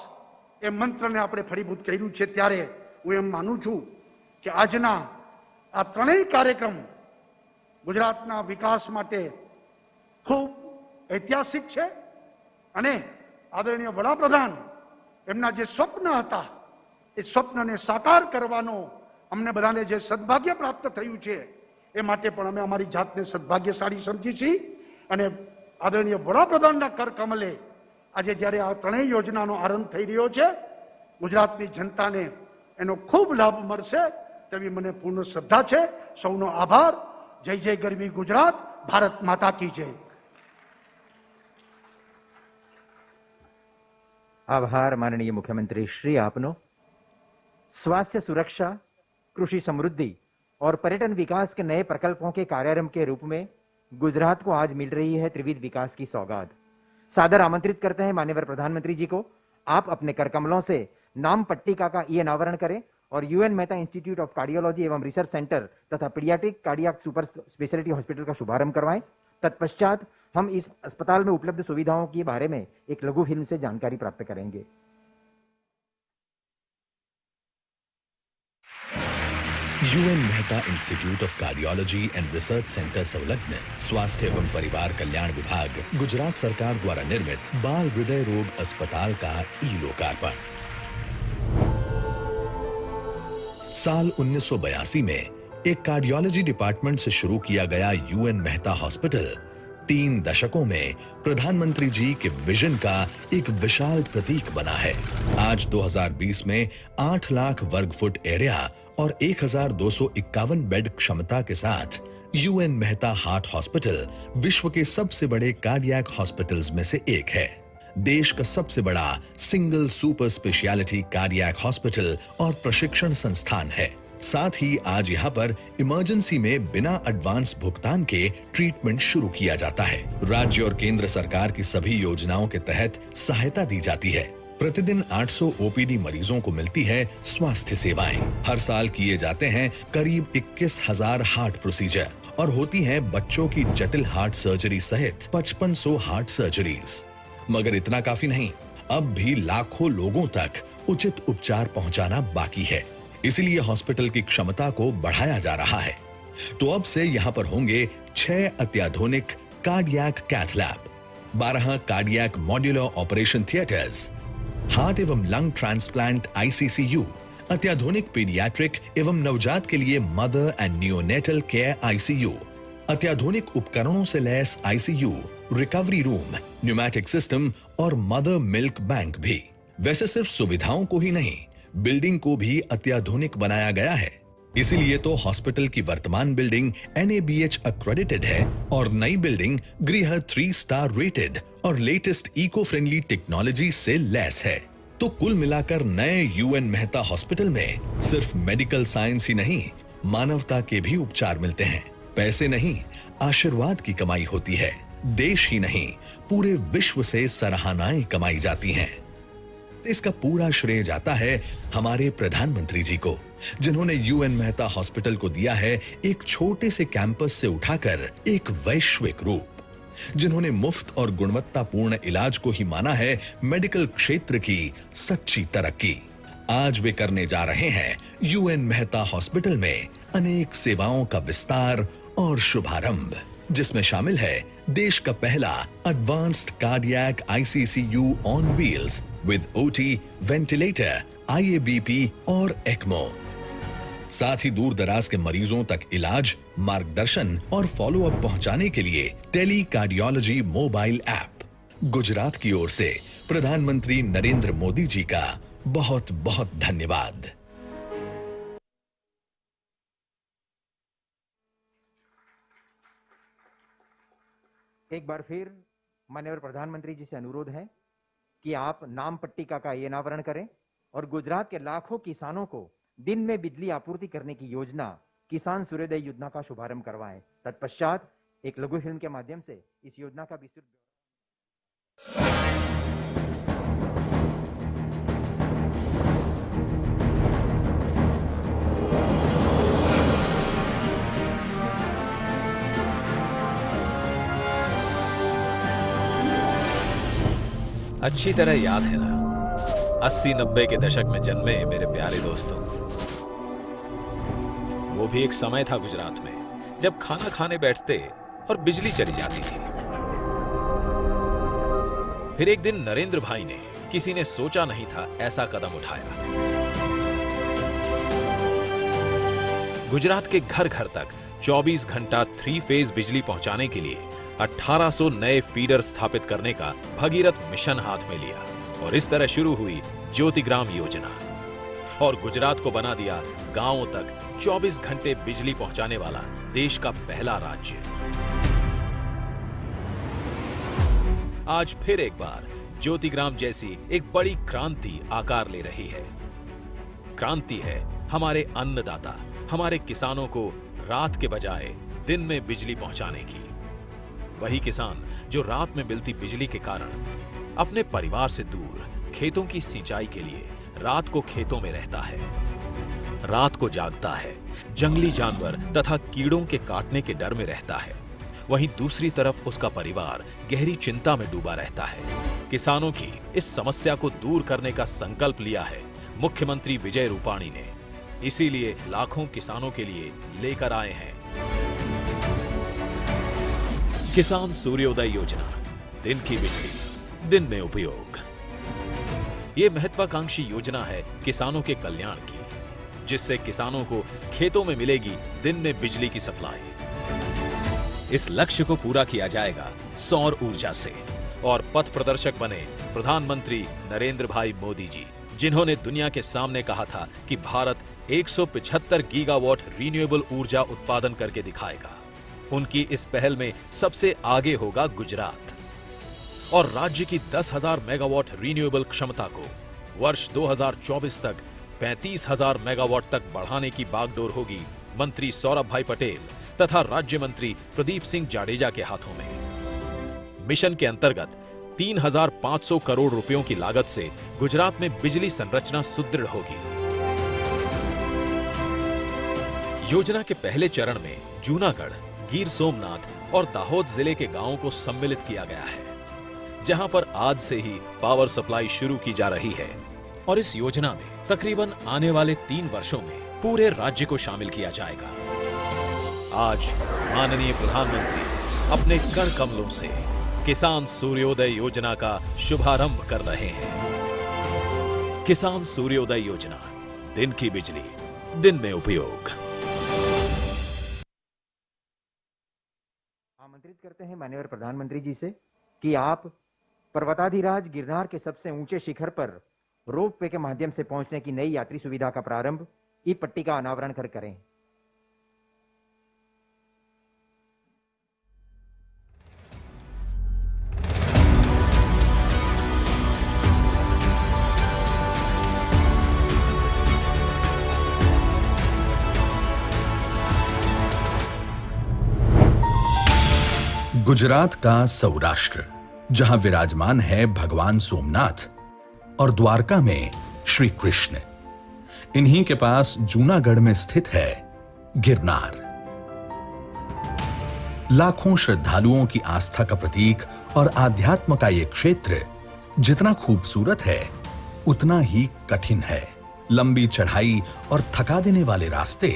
એ મંત્રને આપણે ફળીભૂત કર્યું છે. ત્યારે હું એમ માનું છું કે આજના આ ત્રણેય કાર્યક્રમ ગુજરાતના વિકાસ માટે ખૂબ ઐતિહાસિક છે. અને આદરણીય વડાપ્રધાન એમના જે સ્વપ્ન હતા એ સ્વપ્નને સાકાર કરવાનો અમને બધાને જે સદભાગ્ય પ્રાપ્ત થયું છે એ માટે પણ અમે અમારી જાતને સદભાગ્યશાળી સમજી છીએ. અને આદરણીય વડાપ્રધાનના કરકમલે આજે જ્યારે આ ત્રણેય યોજનાનો આરંભ થઈ રહ્યો છે, ગુજરાતની જનતાને એનો ખૂબ લાભ મળશે તેવી મને પૂર્ણ શ્રદ્ધા છે. સૌનો આભાર. જય જય ગરવી ગુજરાત. ભારત માતા કી જય. आभार माननीय मुख्यमंत्री श्री आपनो। स्वास्थ्य सुरक्षा, कृषि समृद्धि और पर्यटन विकास के नए प्रकल्पों के कार्यारंभ के रूप में गुजरात को आज मिल रही है त्रिविध विकास की सौगात। सादर आमंत्रित करते हैं माननीय प्रधानमंत्री जी को, आप अपने करकमलों से नाम पट्टिका का ई अनावरण करें और UN Mehta institute of cardiology एवं रिसर्च सेंटर तथा paediatric cardiac super speciality hospital का शुभारंभ करवाएं। तत्पश्चात हम इस अस्पताल में उपलब्ध सुविधाओं के बारे में एक लघु फिल्म से जानकारी प्राप्त करेंगे। UN Mehta institute of cardiology and research centre संलग्न स्वास्थ्य एवं परिवार कल्याण विभाग गुजरात सरकार द्वारा निर्मित बाल हृदय रोग अस्पताल का ई लोकार्पण। साल 1982 में एक कार्डियोलॉजी डिपार्टमेंट से शुरू किया गया यूएन मेहता हॉस्पिटल 3 दशकों में प्रधानमंत्री जी के विजन का एक विशाल प्रतीक बना है। आज 2020 में 8 लाख वर्ग फुट एरिया और 1251 बेड क्षमता के साथ यूएन मेहता हार्ट हॉस्पिटल विश्व के सबसे बड़े कार्डियक हॉस्पिटल्स में से एक है। देश का सबसे बड़ा single super speciality cardiac hospital और प्रशिक्षण संस्थान है। साथ ही आज यहाँ पर इमरजेंसी में बिना एडवांस भुगतान के ट्रीटमेंट शुरू किया जाता है। राज्य और केंद्र सरकार की सभी योजनाओं के तहत सहायता दी जाती है। प्रतिदिन 800 ओपीडी मरीजों को मिलती है स्वास्थ्य सेवाएं। हर साल किए जाते हैं करीब 21,000 हार्ट प्रोसीजर और होती हैं बच्चों की जटिल हार्ट सर्जरी सहित 5500 हार्ट सर्जरीज। मगर इतना काफी नहीं, अब भी लाखों लोगों तक उचित उपचार पहुंचाना बाकी है। इसलिए हॉस्पिटल की क्षमता को बढ़ाया जा रहा है। तो अब से यहाँ पर होंगे 6 अत्याधुनिक cardiac cath lab, 12 cardiac modular operation theatres, heart एवं लंग ट्रांसप्लांट आईसीसीयू, अत्याधुनिक पीडियाट्रिक एवं नवजात के लिए mother and neonatal care ICU, अत्याधुनिक उपकरणों से लैस ICU, recovery room, pneumatic system और मदर मिल्क बैंक भी। वैसे सिर्फ सुविधाओं को ही नहीं, बिल्डिंग को भी अत्याधुनिक बनाया गया है। इसीलिए तो हॉस्पिटल की वर्तमान बिल्डिंग NABH अक्रेडिटेड है और नई बिल्डिंग गृह 3 स्टार रेटेड और लेटेस्ट इको फ्रेंडली टेक्नोलॉजी से लैस है। तो कुल मिलाकर नए UN मेहता हॉस्पिटल में सिर्फ मेडिकल साइंस ही नहीं, मानवता के भी उपचार मिलते हैं। पैसे नहीं, आशीर्वाद की कमाई होती है। देश ही नहीं, पूरे विश्व से सराहनाएं कमाई जाती हैं। इसका पूरा श्रेय जाता है हमारे प्रधानमंत्री जी को, जिन्होंने UN मेहता हॉस्पिटल को दिया है एक छोटे से कैंपस से उठाकर एक वैश्विक रूप, जिन्होंने मुफ्त और गुणवत्तापूर्ण इलाज को ही माना है मेडिकल क्षेत्र की सच्ची तरक्की। आज वे करने जा रहे हैं UN मेहता हॉस्पिटल में अनेक सेवाओं का विस्तार और शुभारंभ, जिसमें शामिल है देश का पहला advanced cardiac ICCU on wheels with OT, ventilator, IABP और ECMO। साथ ही दूर दराज के मरीजों तक इलाज, मार्गदर्शन और फॉलो अप पहुंचाने के लिए tele cardiology mobile app. Gujarat की ओर से प्रधानमंत्री नरेंद्र मोदी जी का बहुत बहुत धन्यवाद। एक बार फिर माननीय प्रधानमंत्री जी से अनुरोध है कि आप नाम पट्टिका का ये अनावरण करें और गुजरात के लाखों किसानों को दिन में बिजली आपूर्ति करने की योजना किसान सूर्योदय योजना का शुभारंभ करवाएं। तत्पश्चात एक लघु फिल्म के माध्यम से इस योजना का विस्तृत अच्छी तरह याद है ना, 80-90 के दशक में जन्मे मेरे प्यारे दोस्तों। वो भी एक समय था गुजरात में जब खाना खाने बैठते और बिजली चली जाती थी। फिर एक दिन नरेंद्र भाई ने, किसी ने सोचा नहीं था, ऐसा कदम उठाया। गुजरात के घर घर तक 24 घंटा 3 फेज बिजली पहुंचाने के लिए 1800 नए फीडर स्थापित करने का भगीरथ मिशन हाथ में लिया और इस तरह शुरू हुई ज्योतिग्राम योजना और गुजरात को बना दिया गांवों तक 24 घंटे बिजली पहुंचाने वाला देश का पहला राज्य। आज फिर एक बार ज्योतिग्राम जैसी एक बड़ी क्रांति आकार ले रही है। क्रांति है हमारे अन्नदाता, हमारे किसानों को रात के बजाय दिन में बिजली पहुंचाने की। वही किसान जो रात में मिलती बिजली के कारण अपने परिवार से दूर खेतों की सिंचाई के लिए रात को खेतों में रहता है, रात को जागता है, जंगली जानवर तथा कीड़ों के काटने के डर में रहता है। वहीं दूसरी तरफ उसका परिवार गहरी चिंता में डूबा रहता है। किसानों की इस समस्या को दूर करने का संकल्प लिया है मुख्यमंत्री विजय रूपाणी ने। इसीलिए लाखों किसानों के लिए लेकर आए हैं किसान सूर्योदय योजना, दिन की बिजली दिन में उपयोग। ये महत्वाकांक्षी योजना है किसानों के कल्याण की, जिससे किसानों को खेतों में मिलेगी दिन में बिजली की सप्लाई। इस लक्ष्य को पूरा किया जाएगा सौर ऊर्जा से और पथ प्रदर्शक बने प्रधानमंत्री नरेंद्र भाई मोदी जी, जिन्होंने दुनिया के सामने कहा था कि भारत 175 गीगावाट रीन्यूएबल ऊर्जा उत्पादन करके दिखाएगा। उनकी इस पहल में सबसे आगे होगा गुजरात। और राज्य की 10,000 मेगावाट रीन्यूएबल क्षमता को वर्ष 2024 तक 35,000 मेगावाट तक बढ़ाने की बागडोर होगी मंत्री सौरभ भाई पटेल तथा राज्य मंत्री प्रदीप सिंह जाडेजा के हाथों में। मिशन के अंतर्गत 3,500 करोड़ रुपयों की लागत से गुजरात में बिजली संरचना सुदृढ़ होगी। योजना के पहले चरण में जूनागढ़, गिर सोमनाथ और दाहोद जिले के गांवों को सम्मिलित किया गया है, जहां पर आज से ही पावर सप्लाई शुरू की जा रही है और इस योजना में तकरीबन आने वाले 3 वर्षों में पूरे राज्य को शामिल किया जाएगा। आज माननीय प्रधानमंत्री अपने कर कमलों से किसान सूर्योदय योजना का शुभारंभ कर रहे हैं। किसान सूर्योदय योजना, दिन की बिजली, दिन में उपयोग। आमंत्रित करते हैं माननीय प्रधानमंत्री जी से कि आप पर्वताधिराज गिरनार के सबसे ऊंचे शिखर पर रोपवे के माध्यम से पहुंचने की नई यात्री सुविधा का प्रारंभ ई पट्टी का अनावरण कर करें। गुजरात का सौराष्ट्र, जहां विराजमान है भगवान सोमनाथ और द्वारका में श्री कृष्ण, इन्हीं के पास जूनागढ़ में स्थित है गिरनार। लाखों श्रद्धालुओं की आस्था का प्रतीक और आध्यात्म का यह क्षेत्र जितना खूबसूरत है उतना ही कठिन है। लंबी चढ़ाई और थका देने वाले रास्ते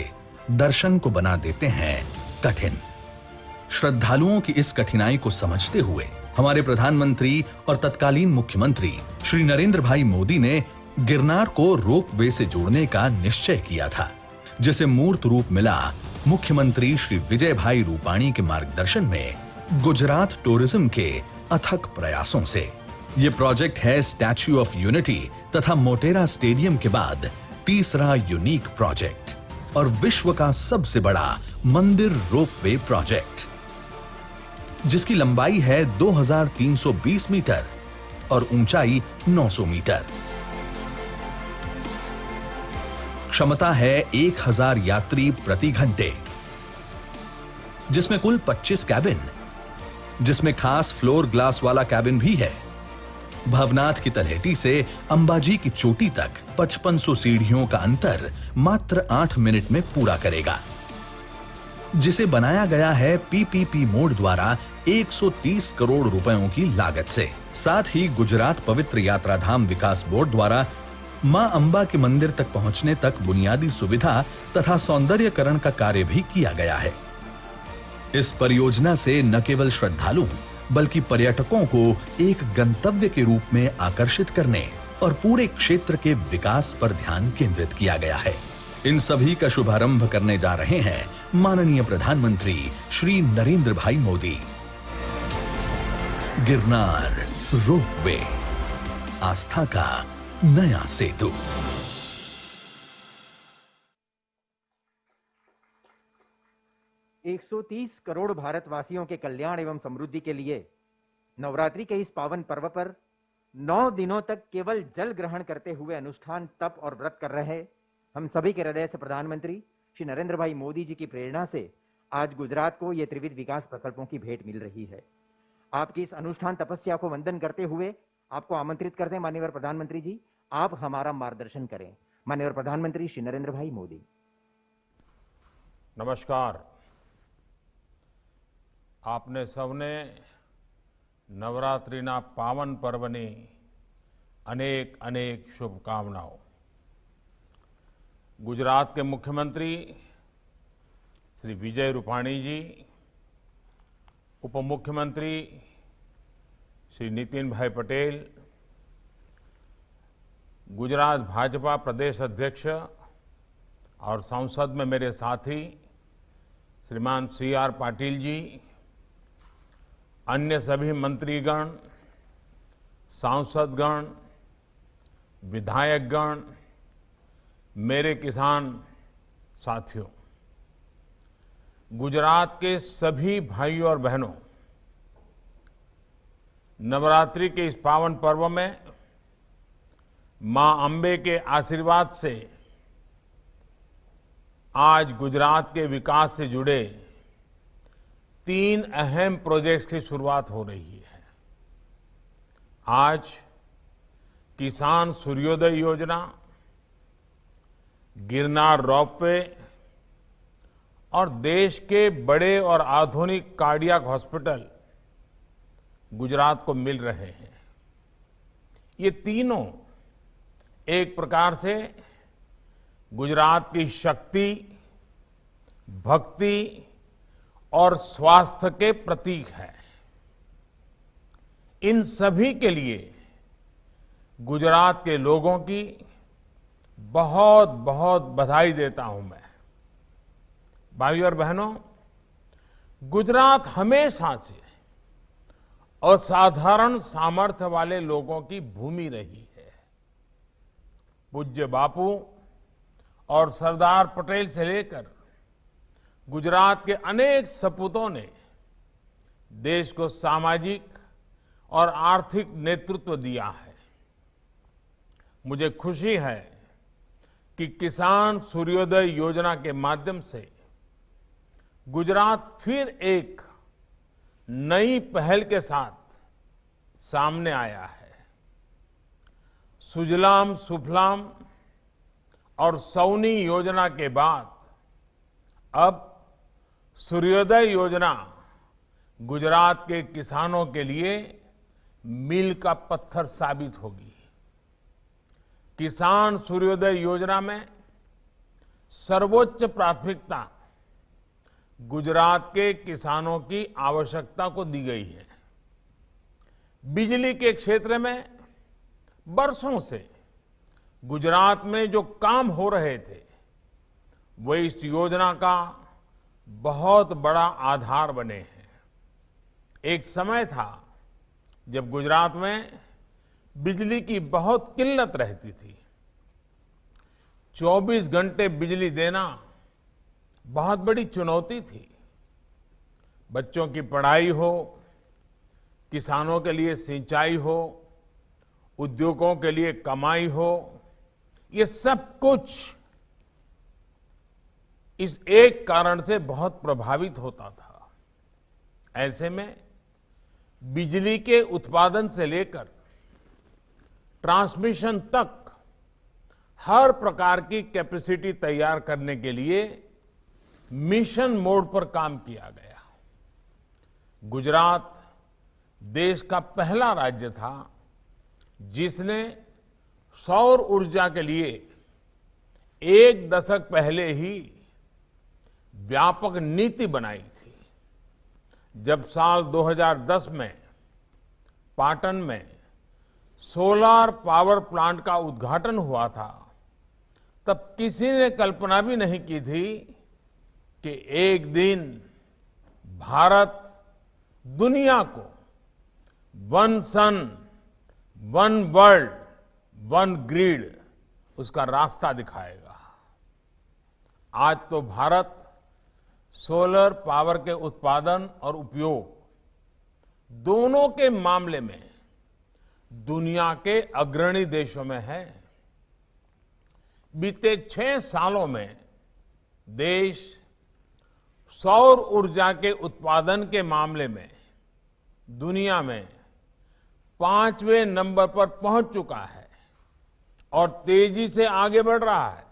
दर्शन को बना देते हैं कठिन। श्रद्धालुओं की इस कठिनाई को समझते हुए हमारे प्रधानमंत्री और तत्कालीन मुख्यमंत्री श्री नरेंद्र भाई मोदी ने गिरनार को रोपवे से जोड़ने का निश्चय किया था, जिसे मूर्त रूप मिला मुख्यमंत्री श्री विजय भाई रूपाणी के मार्गदर्शन में गुजरात टूरिज्म के अथक प्रयासों से। ये प्रोजेक्ट है स्टैच्यू ऑफ यूनिटी तथा मोटेरा स्टेडियम के बाद तीसरा यूनिक प्रोजेक्ट और विश्व का सबसे बड़ा मंदिर रोपवे प्रोजेक्ट, जिसकी लंबाई है 2320 मीटर और ऊंचाई 900 मीटर। क्षमता है 1000 यात्री प्रति घंटे, जिसमें कुल 25 कैबिन, जिसमें खास फ्लोर ग्लास वाला कैबिन भी है। भवनाथ की तलहटी से अंबाजी की चोटी तक 5500 सीढ़ियों का अंतर मात्र 8 मिनट में पूरा करेगा, जिसे बनाया गया है पीपीपी मोड द्वारा 130 करोड़ रुपयों की लागत से। साथ ही गुजरात पवित्र यात्रा धाम विकास बोर्ड द्वारा मां अंबा के मंदिर तक पहुंचने तक बुनियादी सुविधा तथा सौंदर्यकरण का कार्य भी किया गया है। इस परियोजना से न केवल श्रद्धालु बल्कि पर्यटकों को एक गंतव्य के रूप में आकर्षित करने और पूरे क्षेत्र के विकास पर ध्यान केंद्रित किया गया है। इन सभी का शुभारंभ करने जा रहे हैं माननीय प्रधानमंत्री श्री नरेंद्र भाई मोदी। गिरनार रोपवे, आस्था का नया सेतु। एक 130 करोड़ भारतवासियों के कल्याण एवं समृद्धि के लिए नवरात्रि के इस पावन पर्व पर 9 दिनों तक केवल जल ग्रहण करते हुए अनुष्ठान, तप और व्रत कर रहे हम सभी के हृदय से प्रधानमंत्री श्री नरेंद्र भाई मोदी जी की प्रेरणा से आज गुजरात को ये त्रिविध विकास प्रकल्पों की भेंट मिल रही है। आपकी इस अनुष्ठान तपस्या को वंदन करते हुए आपको आमंत्रित करते हैं माननीय प्रधानमंत्री जी, आप हमारा मार्गदर्शन करें। माननीय प्रधानमंत्री श्री नरेंद्र भाई मोदी। नमस्कार। आपने सबने नवरात्रिना पावन पर्वनी अनेक अनेक शुभकामनाओं। गुजरात के मुख्यमंत्री श्री विजय रूपाणी जी, उप मुख्यमंत्री श्री नितिन भाई पटेल, गुजरात भाजपा प्रदेश अध्यक्ष और संसद में मेरे साथी श्रीमान CR पाटिल जी, अन्य सभी मंत्रीगण, सांसदगण, विधायकगण, मेरे किसान साथियों, गुजरात के सभी भाइयों और बहनों, नवरात्रि के इस पावन पर्व में मां अंबे के आशीर्वाद से आज गुजरात के विकास से जुड़े 3 अहम प्रोजेक्ट्स की शुरुआत हो रही है। आज किसान सूर्योदय योजना, गिरनार रोपवे और देश के बड़े और आधुनिक कार्डियक हॉस्पिटल गुजरात को मिल रहे हैं। ये तीनों एक प्रकार से गुजरात की शक्ति, भक्ति और स्वास्थ्य के प्रतीक है। इन सभी के लिए गुजरात के लोगों की बहुत बहुत बधाई देता हूं मैं। भाइयों और बहनों, गुजरात हमेशा से असाधारण सामर्थ्य वाले लोगों की भूमि रही है। पूज्य बापू और सरदार पटेल से लेकर गुजरात के अनेक सपूतों ने देश को सामाजिक और आर्थिक नेतृत्व दिया है। मुझे खुशी है कि किसान सूर्योदय योजना के माध्यम से गुजरात फिर एक नई पहल के साथ सामने आया है। सुजलाम सुफलाम और सौनी योजना के बाद अब सूर्योदय योजना गुजरात के किसानों के लिए मील का पत्थर साबित होगी। किसान सूर्योदय योजना में सर्वोच्च प्राथमिकता गुजरात के किसानों की आवश्यकता को दी गई है। बिजली के क्षेत्र में बरसों से गुजरात में जो काम हो रहे थे वो इस योजना का बहुत बड़ा आधार बने हैं। एक समय था जब गुजरात में बिजली की बहुत किल्लत रहती थी। 24 घंटे बिजली देना बहुत बड़ी चुनौती थी। बच्चों की पढ़ाई हो, किसानों के लिए सिंचाई हो, उद्योगों के लिए कमाई हो, ये सब कुछ इस एक कारण से बहुत प्रभावित होता था। ऐसे में बिजली के उत्पादन से लेकर ट्रांसमिशन तक हर प्रकार की कैपेसिटी तैयार करने के लिए मिशन मोड पर काम किया गया। गुजरात देश का पहला राज्य था जिसने सौर ऊर्जा के लिए 1 दशक पहले ही व्यापक नीति बनाई थी। जब साल 2010 में पाटन में सोलार पावर प्लांट का उद्घाटन हुआ था, तब किसी ने कल्पना भी नहीं की थी कि एक दिन भारत दुनिया को 1 सन 1 वर्ल्ड 1 ग्रिड उसका रास्ता दिखाएगा। आज तो भारत सोलर पावर के उत्पादन और उपयोग दोनों के मामले में दुनिया के अग्रणी देशों में है। बीते 6 सालों में देश सौर ऊर्जा के उत्पादन के मामले में दुनिया में 5वें नंबर पर पहुंच चुका है और तेजी से आगे बढ़ रहा है।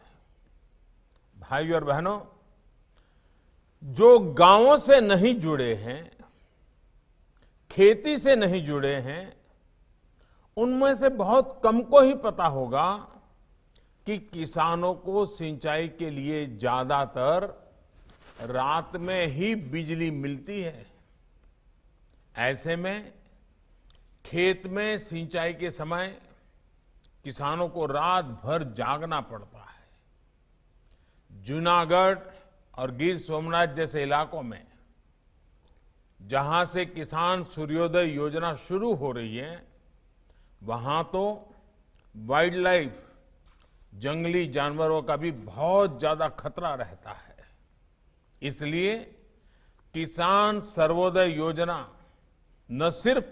भाइयों और बहनों, जो गांवों से नहीं जुड़े हैं, खेती से नहीं जुड़े हैं, उनमें से बहुत कम को ही पता होगा कि किसानों को सिंचाई के लिए ज्यादातर रात में ही बिजली मिलती है। ऐसे में खेत में सिंचाई के समय किसानों को रात भर जागना पड़ता है। जूनागढ़ और गिर सोमनाथ जैसे इलाकों में जहां से किसान सूर्योदय योजना शुरू हो रही है, वहां तो वाइल्ड लाइफ, जंगली जानवरों का भी बहुत ज्यादा खतरा रहता है। इसलिए किसान सर्वोदय योजना न सिर्फ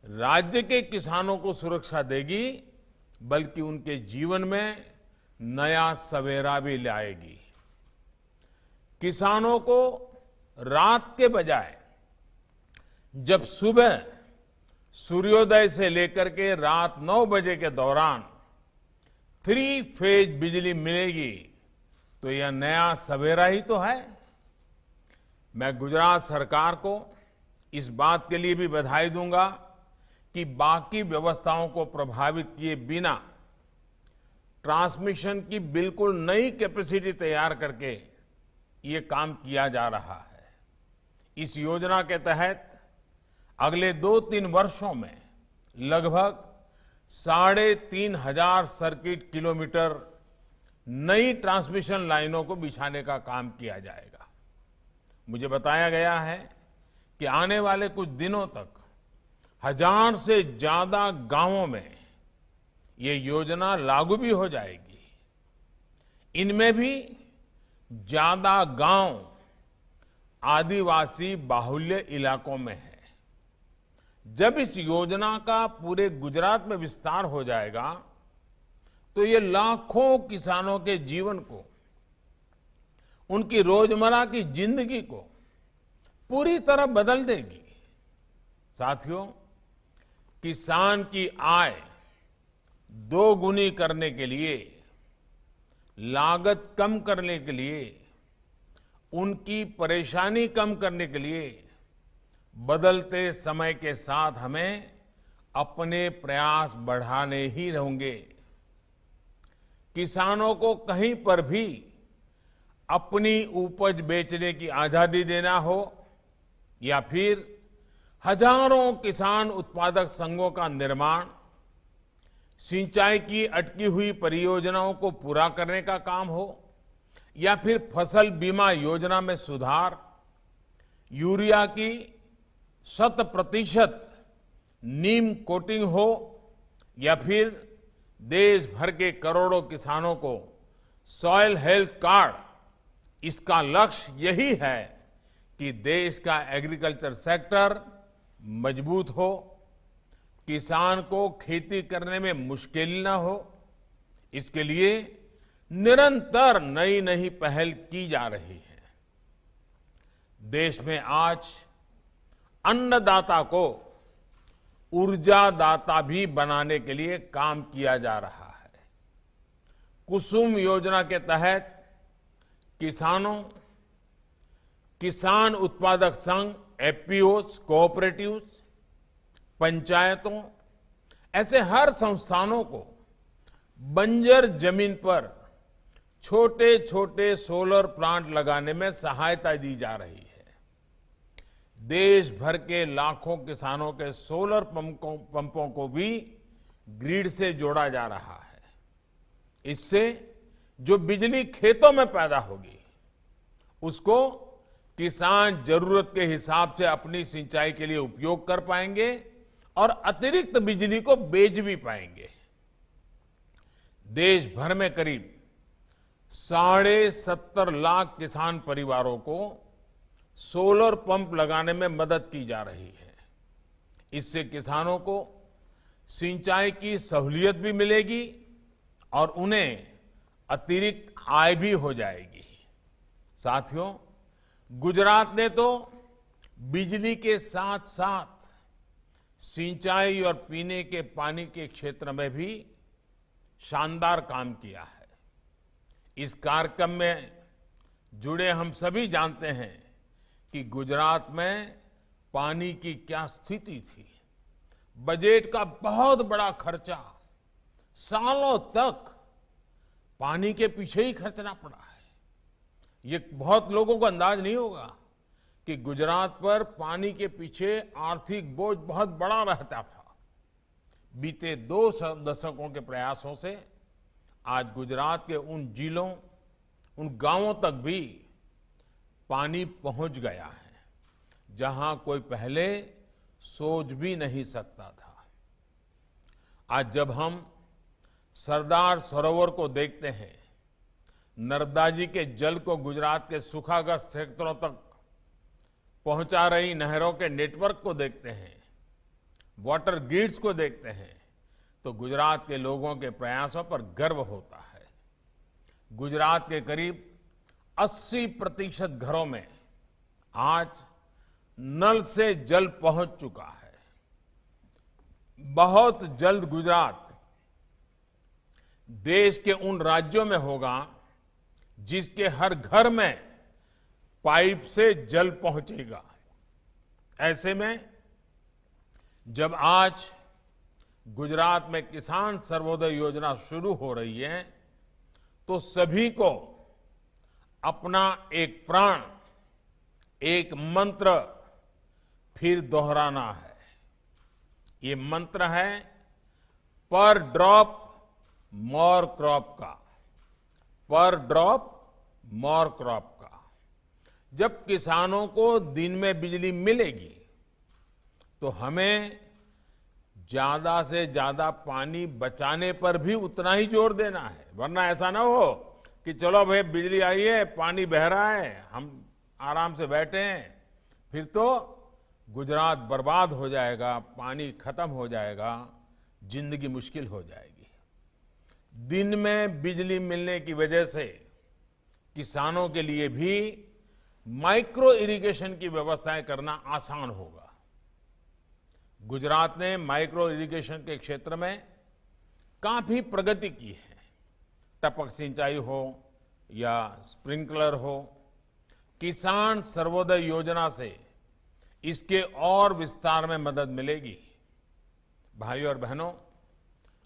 राज्य के किसानों को सुरक्षा देगी, बल्कि उनके जीवन में नया सवेरा भी लाएगी। किसानों को रात के बजाय जब सुबह सूर्योदय से लेकर के रात 9 बजे के दौरान 3 फेज बिजली मिलेगी, तो यह नया सवेरा ही तो है। मैं गुजरात सरकार को इस बात के लिए भी बधाई दूंगा कि बाकी व्यवस्थाओं को प्रभावित किए बिना ट्रांसमिशन की बिल्कुल नई कैपेसिटी तैयार करके ये काम किया जा रहा है। इस योजना के तहत अगले 2-3 वर्षों में लगभग 3,500 सर्किट किलोमीटर नई ट्रांसमिशन लाइनों को बिछाने का काम किया जाएगा। मुझे बताया गया है कि आने वाले कुछ दिनों तक 1000 से ज्यादा गांवों में ये योजना लागू भी हो जाएगी। इनमें भी ज्यादा गांव आदिवासी बाहुल्य इलाकों में है। जब इस योजना का पूरे गुजरात में विस्तार हो जाएगा, तो ये लाखों किसानों के जीवन को, उनकी रोजमर्रा की जिंदगी को पूरी तरह बदल देगी। साथियों, किसान की आय दोगुनी करने के लिए, लागत कम करने के लिए, उनकी परेशानी कम करने के लिए बदलते समय के साथ हमें अपने प्रयास बढ़ाने ही होंगे। किसानों को कहीं पर भी अपनी उपज बेचने की आजादी देना हो, या फिर हजारों किसान उत्पादक संघों का निर्माण, सिंचाई की अटकी हुई परियोजनाओं को पूरा करने का काम हो, या फिर फसल बीमा योजना में सुधार, यूरिया की 100% नीम कोटिंग हो, या फिर देश भर के करोड़ों किसानों को सॉइल हेल्थ कार्ड, इसका लक्ष्य यही है कि देश का एग्रीकल्चर सेक्टर मजबूत हो, किसान को खेती करने में मुश्किल न हो। इसके लिए निरंतर नई नई पहल की जा रही है। देश में आज अन्नदाता को ऊर्जादाता भी बनाने के लिए काम किया जा रहा है। कुसुम योजना के तहत किसान उत्पादक संघ, एफपीओज, कोऑपरेटिव्स, पंचायतों, ऐसे हर संस्थानों को बंजर जमीन पर छोटे छोटे सोलर प्लांट लगाने में सहायता दी जा रही है। देश भर के लाखों किसानों के सोलर पंपों को भी ग्रिड से जोड़ा जा रहा है। इससे जो बिजली खेतों में पैदा होगी, उसको किसान जरूरत के हिसाब से अपनी सिंचाई के लिए उपयोग कर पाएंगे और अतिरिक्त बिजली को बेच भी पाएंगे। देश भर में करीब 70.5 लाख किसान परिवारों को सोलर पंप लगाने में मदद की जा रही है। इससे किसानों को सिंचाई की सहूलियत भी मिलेगी और उन्हें अतिरिक्त आय भी हो जाएगी। साथियों, गुजरात ने तो बिजली के साथ साथ सिंचाई और पीने के पानी के क्षेत्र में भी शानदार काम किया है। इस कार्यक्रम में जुड़े हम सभी जानते हैं कि गुजरात में पानी की क्या स्थिति थी। बजट का बहुत बड़ा खर्चा, सालों तक पानी के पीछे ही खर्चना पड़ा है। ये बहुत लोगों को अंदाज नहीं होगा कि गुजरात पर पानी के पीछे आर्थिक बोझ बहुत बड़ा रहता था। बीते 2 दशकों के प्रयासों से आज गुजरात के उन जिलों, उन गांवों तक भी पानी पहुंच गया है जहां कोई पहले सोच भी नहीं सकता था। आज जब हम सरदार सरोवर को देखते हैं, नर्मदा जी के जल को गुजरात के सूखाग्रस्त क्षेत्रों तक पहुंचा रही नहरों के नेटवर्क को देखते हैं, वाटर ग्रिड्स को देखते हैं तो गुजरात के लोगों के प्रयासों पर गर्व होता है। गुजरात के करीब 80% घरों में आज नल से जल पहुंच चुका है। बहुत जल्द गुजरात देश के उन राज्यों में होगा जिसके हर घर में पाइप से जल पहुंचेगा। ऐसे में जब आज गुजरात में किसान सर्वोदय योजना शुरू हो रही है तो सभी को अपना एक प्राण, एक मंत्र फिर दोहराना है। ये मंत्र है पर ड्रॉप मोर क्रॉप का, पर ड्रॉप मोर क्रॉप का। जब किसानों को दिन में बिजली मिलेगी तो हमें ज्यादा से ज्यादा पानी बचाने पर भी उतना ही जोर देना है, वरना ऐसा ना हो कि चलो भाई बिजली आई है, पानी बह रहा है, हम आराम से बैठे हैं, फिर तो गुजरात बर्बाद हो जाएगा, पानी खत्म हो जाएगा, जिंदगी मुश्किल हो जाएगी। दिन में बिजली मिलने की वजह से किसानों के लिए भी माइक्रो इरिगेशन की व्यवस्थाएं करना आसान होगा। गुजरात ने माइक्रो इरिगेशन के क्षेत्र में काफी प्रगति की है। टपक सिंचाई हो या स्प्रिंकलर हो, किसान सर्वोदय योजना से इसके और विस्तार में मदद मिलेगी। भाइयों और बहनों,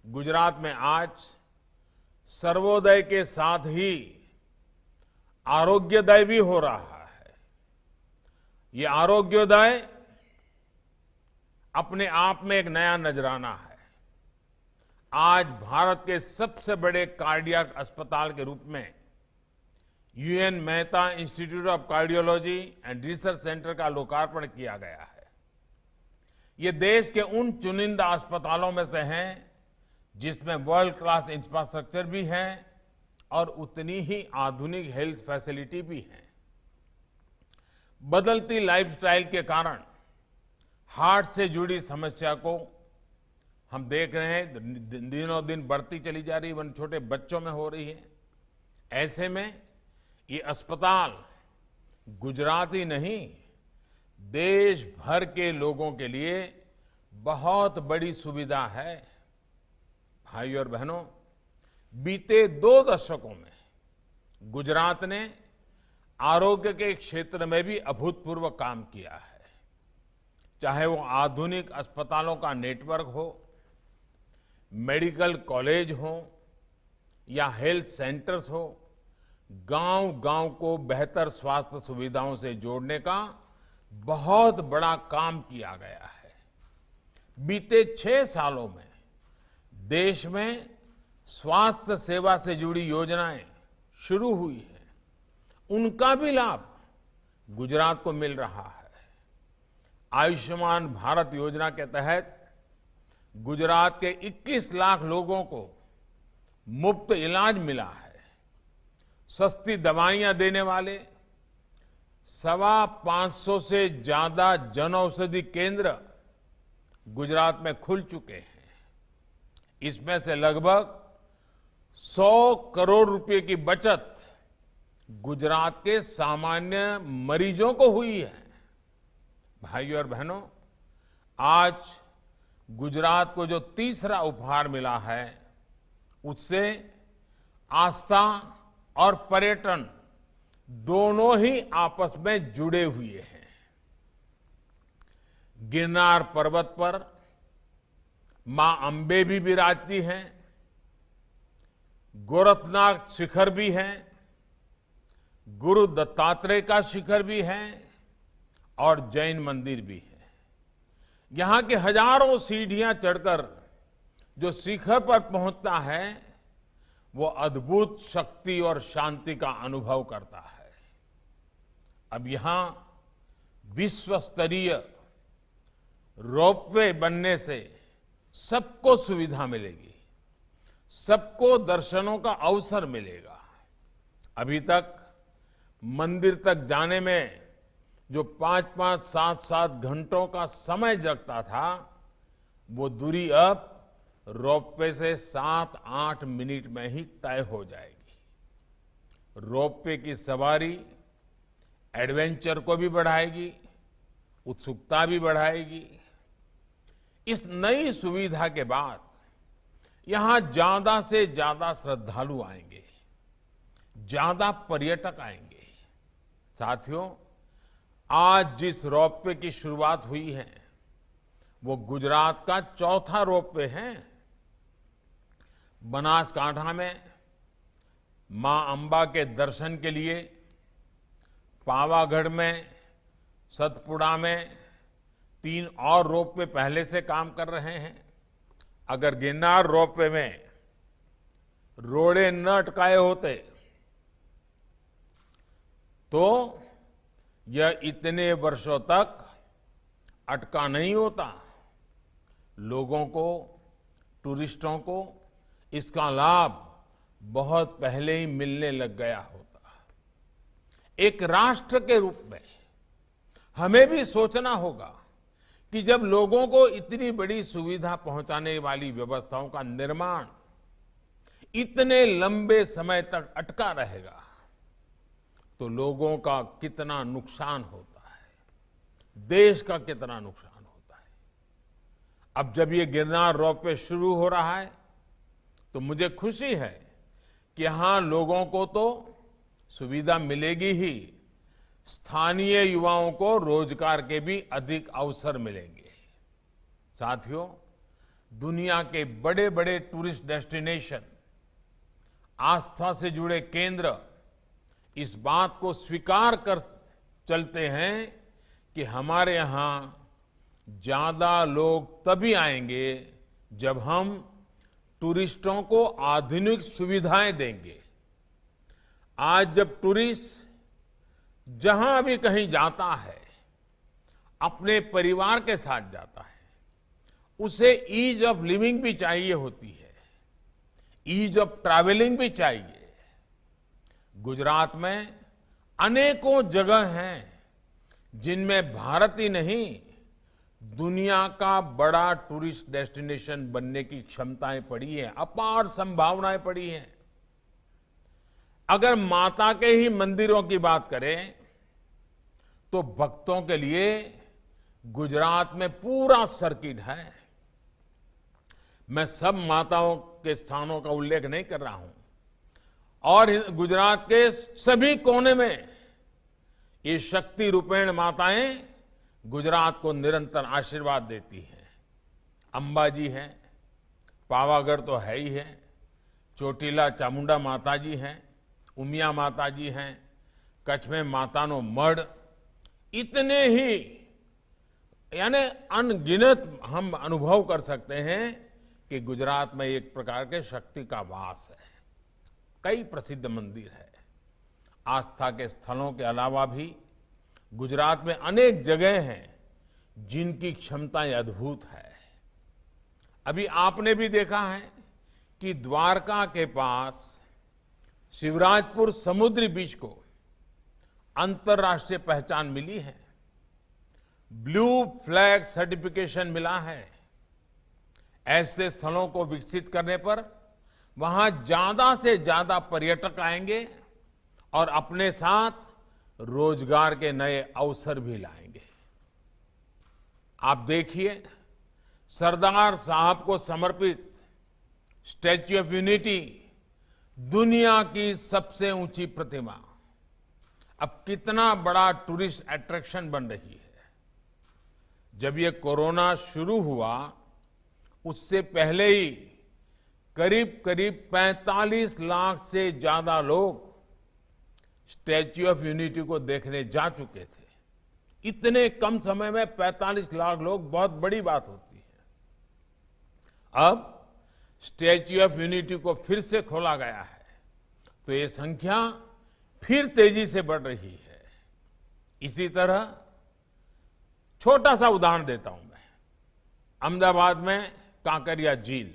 गुजरात में आज सर्वोदय के साथ ही आरोग्योदय भी हो रहा है। ये आरोग्योदय अपने आप में एक नया नजराना है। आज भारत के सबसे बड़े कार्डियक अस्पताल के रूप में UN Mehta institute of cardiology and research centre का लोकार्पण किया गया है। ये देश के उन चुनिंदा अस्पतालों में से हैं जिसमें वर्ल्ड क्लास इंफ्रास्ट्रक्चर भी है और उतनी ही आधुनिक हेल्थ फैसिलिटी भी है। बदलती लाइफस्टाइल के कारण हार्ट से जुड़ी समस्या को हम देख रहे हैं, दिनों दिन बढ़ती चली जा रही है, छोटे बच्चों में हो रही है। ऐसे में ये अस्पताल गुजरात ही नहीं, देश भर के लोगों के लिए बहुत बड़ी सुविधा है। भाइयों और बहनों, बीते 2 दशकों में गुजरात ने आरोग्य के क्षेत्र में भी अभूतपूर्व काम किया है। चाहे वो आधुनिक अस्पतालों का नेटवर्क हो, मेडिकल कॉलेज हो या हेल्थ सेंटर्स हो, गांव-गांव को बेहतर स्वास्थ्य सुविधाओं से जोड़ने का बहुत बड़ा काम किया गया है। बीते 6 सालों में देश में स्वास्थ्य सेवा से जुड़ी योजनाएं शुरू हुई हैं, उनका भी लाभ गुजरात को मिल रहा है। आयुष्मान भारत योजना के तहत गुजरात के 21 लाख लोगों को मुफ्त इलाज मिला है। सस्ती दवाइयां देने वाले 525 से ज्यादा जन औषधि केंद्र गुजरात में खुल चुके हैं। इसमें से लगभग 100 करोड़ रुपए की बचत गुजरात के सामान्य मरीजों को हुई है। भाइयों और बहनों, आज गुजरात को जो तीसरा उपहार मिला है, उससे आस्था और पर्यटन दोनों ही आपस में जुड़े हुए हैं। गिरनार पर्वत पर मां अंबे भी विराजती हैं, गोरखनाथ शिखर भी है, गुरु दत्तात्रेय का शिखर भी है और जैन मंदिर भी है। यहां के हजारों सीढ़ियां चढ़कर जो शिखर पर पहुंचता है, वो अद्भुत शक्ति और शांति का अनुभव करता है। अब यहां विश्व स्तरीय रोपवे बनने से सबको सुविधा मिलेगी, सबको दर्शनों का अवसर मिलेगा। अभी तक मंदिर तक जाने में जो 5-5, 7-7 घंटों का समय लगता था, वो दूरी अब रोपवे से 7-8 मिनट में ही तय हो जाएगी। रोपवे की सवारी एडवेंचर को भी बढ़ाएगी, उत्सुकता भी बढ़ाएगी। इस नई सुविधा के बाद यहां ज्यादा से ज्यादा श्रद्धालु आएंगे, ज्यादा पर्यटक आएंगे। साथियों, आज जिस रोपवे की शुरुआत हुई है वो गुजरात का चौथा रोपवे है। बनासकांठा में मां अंबा के दर्शन के लिए, पावागढ़ में, सतपुड़ा में 3 और रोपवे पहले से काम कर रहे हैं। अगर गिरनार रोपवे में रोड़े न अटकाए होते तो यह इतने वर्षों तक अटका नहीं होता। लोगों को, टूरिस्टों को इसका लाभ बहुत पहले ही मिलने लग गया होता। एक राष्ट्र के रूप में हमें भी सोचना होगा कि जब लोगों को इतनी बड़ी सुविधा पहुंचाने वाली व्यवस्थाओं का निर्माण इतने लंबे समय तक अटका रहेगा तो लोगों का कितना नुकसान होता है, देश का कितना नुकसान होता है। अब जब ये गिरनार रोपवे शुरू हो रहा है तो मुझे खुशी है कि यहां लोगों को तो सुविधा मिलेगी ही, स्थानीय युवाओं को रोजगार के भी अधिक अवसर मिलेंगे। साथियों, दुनिया के बड़े बड़े टूरिस्ट डेस्टिनेशन, आस्था से जुड़े केंद्र इस बात को स्वीकार कर चलते हैं कि हमारे यहां ज्यादा लोग तभी आएंगे जब हम टूरिस्टों को आधुनिक सुविधाएं देंगे। आज जब टूरिस्ट जहां भी कहीं जाता है, अपने परिवार के साथ जाता है, उसे ईज ऑफ लिविंग भी चाहिए होती है, ईज ऑफ ट्रैवलिंग भी चाहिए। गुजरात में अनेकों जगह हैं जिनमें भारत ही नहीं, दुनिया का बड़ा टूरिस्ट डेस्टिनेशन बनने की क्षमताएं पड़ी हैं, अपार संभावनाएं पड़ी हैं। अगर माता के ही मंदिरों की बात करें तो भक्तों के लिए गुजरात में पूरा सर्किट है। मैं सब माताओं के स्थानों का उल्लेख नहीं कर रहा हूं, और गुजरात के सभी कोने में ये शक्ति रूपेण माताएं गुजरात को निरंतर आशीर्वाद देती हैं। अंबाजी हैं, पावागढ़ तो है ही है, चोटीला चामुंडा माता जी हैं, उमिया माता जी हैं, कच्छ में मातानो मढ़, इतने ही यानी अनगिनत हम अनुभव कर सकते हैं कि गुजरात में एक प्रकार के शक्ति का वास है। कई प्रसिद्ध मंदिर है। आस्था के स्थलों के अलावा भी गुजरात में अनेक जगह हैं जिनकी क्षमताएं अद्भुत है। अभी आपने भी देखा है कि द्वारका के पास शिवराजपुर समुद्री बीच को अंतर्राष्ट्रीय पहचान मिली है, ब्लू फ्लैग सर्टिफिकेशन मिला है। ऐसे स्थलों को विकसित करने पर वहां ज्यादा से ज्यादा पर्यटक आएंगे और अपने साथ रोजगार के नए अवसर भी लाएंगे। आप देखिए, सरदार साहब को समर्पित स्टैच्यू ऑफ यूनिटी, दुनिया की सबसे ऊंची प्रतिमा, अब कितना बड़ा टूरिस्ट अट्रैक्शन बन रही है। जब ये कोरोना शुरू हुआ उससे पहले ही करीब करीब 45 लाख से ज्यादा लोग स्टैच्यू ऑफ यूनिटी को देखने जा चुके थे। इतने कम समय में 45 लाख लोग बहुत बड़ी बात होती है। अब स्टैच्यू ऑफ यूनिटी को फिर से खोला गया है तो ये संख्या फिर तेजी से बढ़ रही है। इसी तरह छोटा सा उदाहरण देता हूं मैं। अहमदाबाद में कांकरिया झील,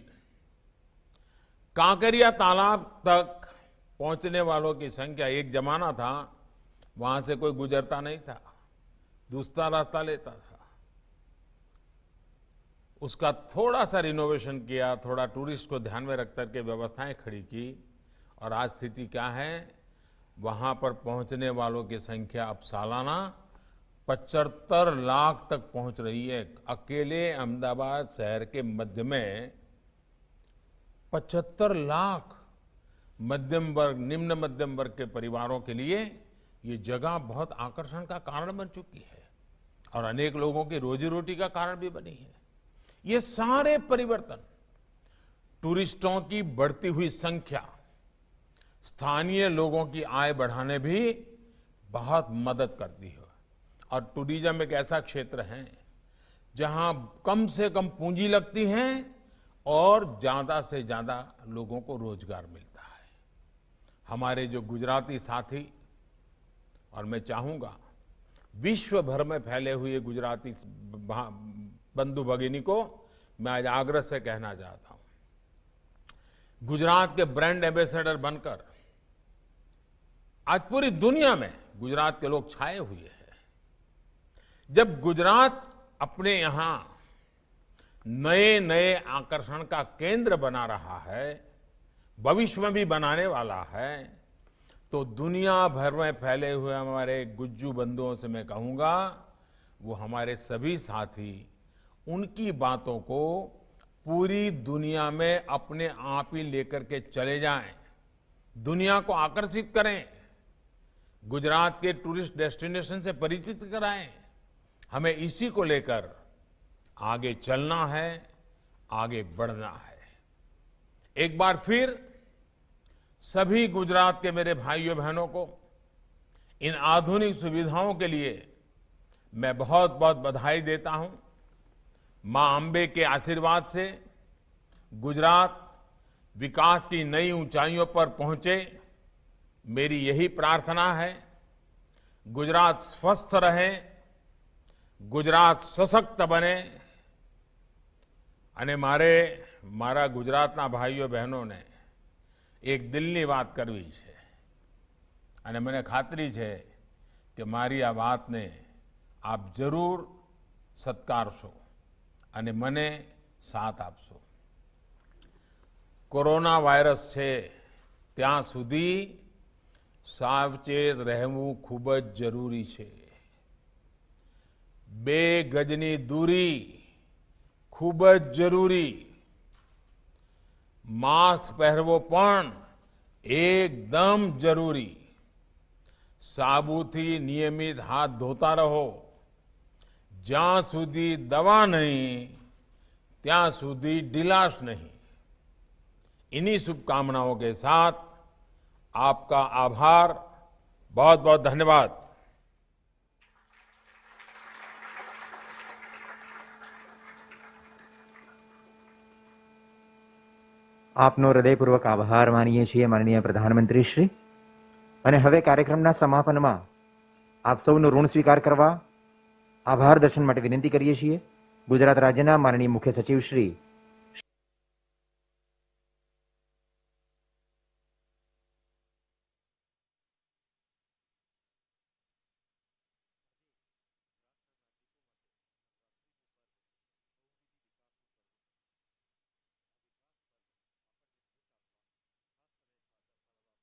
कांकरिया तालाब तक पहुंचने वालों की संख्या, एक जमाना था वहां से कोई गुजरता नहीं था, दूसरा रास्ता लेता था। उसका थोड़ा सा रिनोवेशन किया, थोड़ा टूरिस्ट को ध्यान में रख करके व्यवस्थाएं खड़ी की, और आज स्थिति क्या है, वहां पर पहुंचने वालों की संख्या अब सालाना 75 लाख तक पहुंच रही है। अकेले अहमदाबाद शहर के मध्य में 75 लाख मध्यम वर्ग, निम्न मध्यम वर्ग के परिवारों के लिए ये जगह बहुत आकर्षण का कारण बन चुकी है और अनेक लोगों की रोजी रोटी का कारण भी बनी है। ये सारे परिवर्तन, टूरिस्टों की बढ़ती हुई संख्या, स्थानीय लोगों की आय बढ़ाने भी बहुत मदद करती है। और टूरिज्म एक ऐसा क्षेत्र है जहां कम से कम पूंजी लगती है और ज्यादा से ज्यादा लोगों को रोजगार मिलता है। हमारे जो गुजराती साथी, और मैं चाहूंगा विश्व भर में फैले हुए गुजराती बंधु भगिनी को मैं आज आग्रह से कहना चाहता हूं, गुजरात के ब्रांड एम्बेसडर बनकर आज पूरी दुनिया में गुजरात के लोग छाए हुए हैं। जब गुजरात अपने यहां नए नए आकर्षण का केंद्र बना रहा है, भविष्य में भी बनाने वाला है, तो दुनिया भर में फैले हुए हमारे गुज्जू बंधुओं से मैं कहूंगा, वो हमारे सभी साथी उनकी बातों को पूरी दुनिया में अपने आप ही लेकर के चले जाएं, दुनिया को आकर्षित करें, गुजरात के टूरिस्ट डेस्टिनेशन से परिचित कराएं। हमें इसी को लेकर आगे चलना है, आगे बढ़ना है। एक बार फिर सभी गुजरात के मेरे भाइयों बहनों को इन आधुनिक सुविधाओं के लिए मैं बहुत बहुत बधाई देता हूं। मां अंबे के आशीर्वाद से गुजरात विकास की नई ऊंचाइयों पर पहुंचे, मेरी यही प्रार्थना है। गुजरात स्वस्थ रहे, गुजरात सशक्त बने। અને મારા ગુજરાતના ભાઈઓ બહેનોને એક દિલની વાત કરવી છે અને મને ખાતરી છે કે મારી આ વાતને આપ જરૂર સત્કારશો અને મને સાથ આપશો। કોરોના વાયરસ છે ત્યાં સુધી સાવચેત રહેવું ખૂબ જ જરૂરી છે। 2 ગજની दूरी खूब ज जरूरी, मास्क पहरवो पण एकदम जरूरी, साबुथी नियमित हाथ धोता रहो, ज्यां सुधी दवा नहीं त्यां सुधी ढिलास नहीं। इन्हीं शुभकामनाओं के साथ आपका आभार, बहुत बहुत धन्यवाद। આપનો હૃદયપૂર્વક આભાર માનીએ છીએ માનનીય પ્રધાનમંત્રી શ્રી। અને હવે કાર્યક્રમના સમાપનમાં આપ સૌનો ઋણ સ્વીકાર કરવા આભાર દર્શન માટે વિનંતી કરીએ છીએ ગુજરાત રાજ્યના માનનીય મુખ્ય સચિવ શ્રી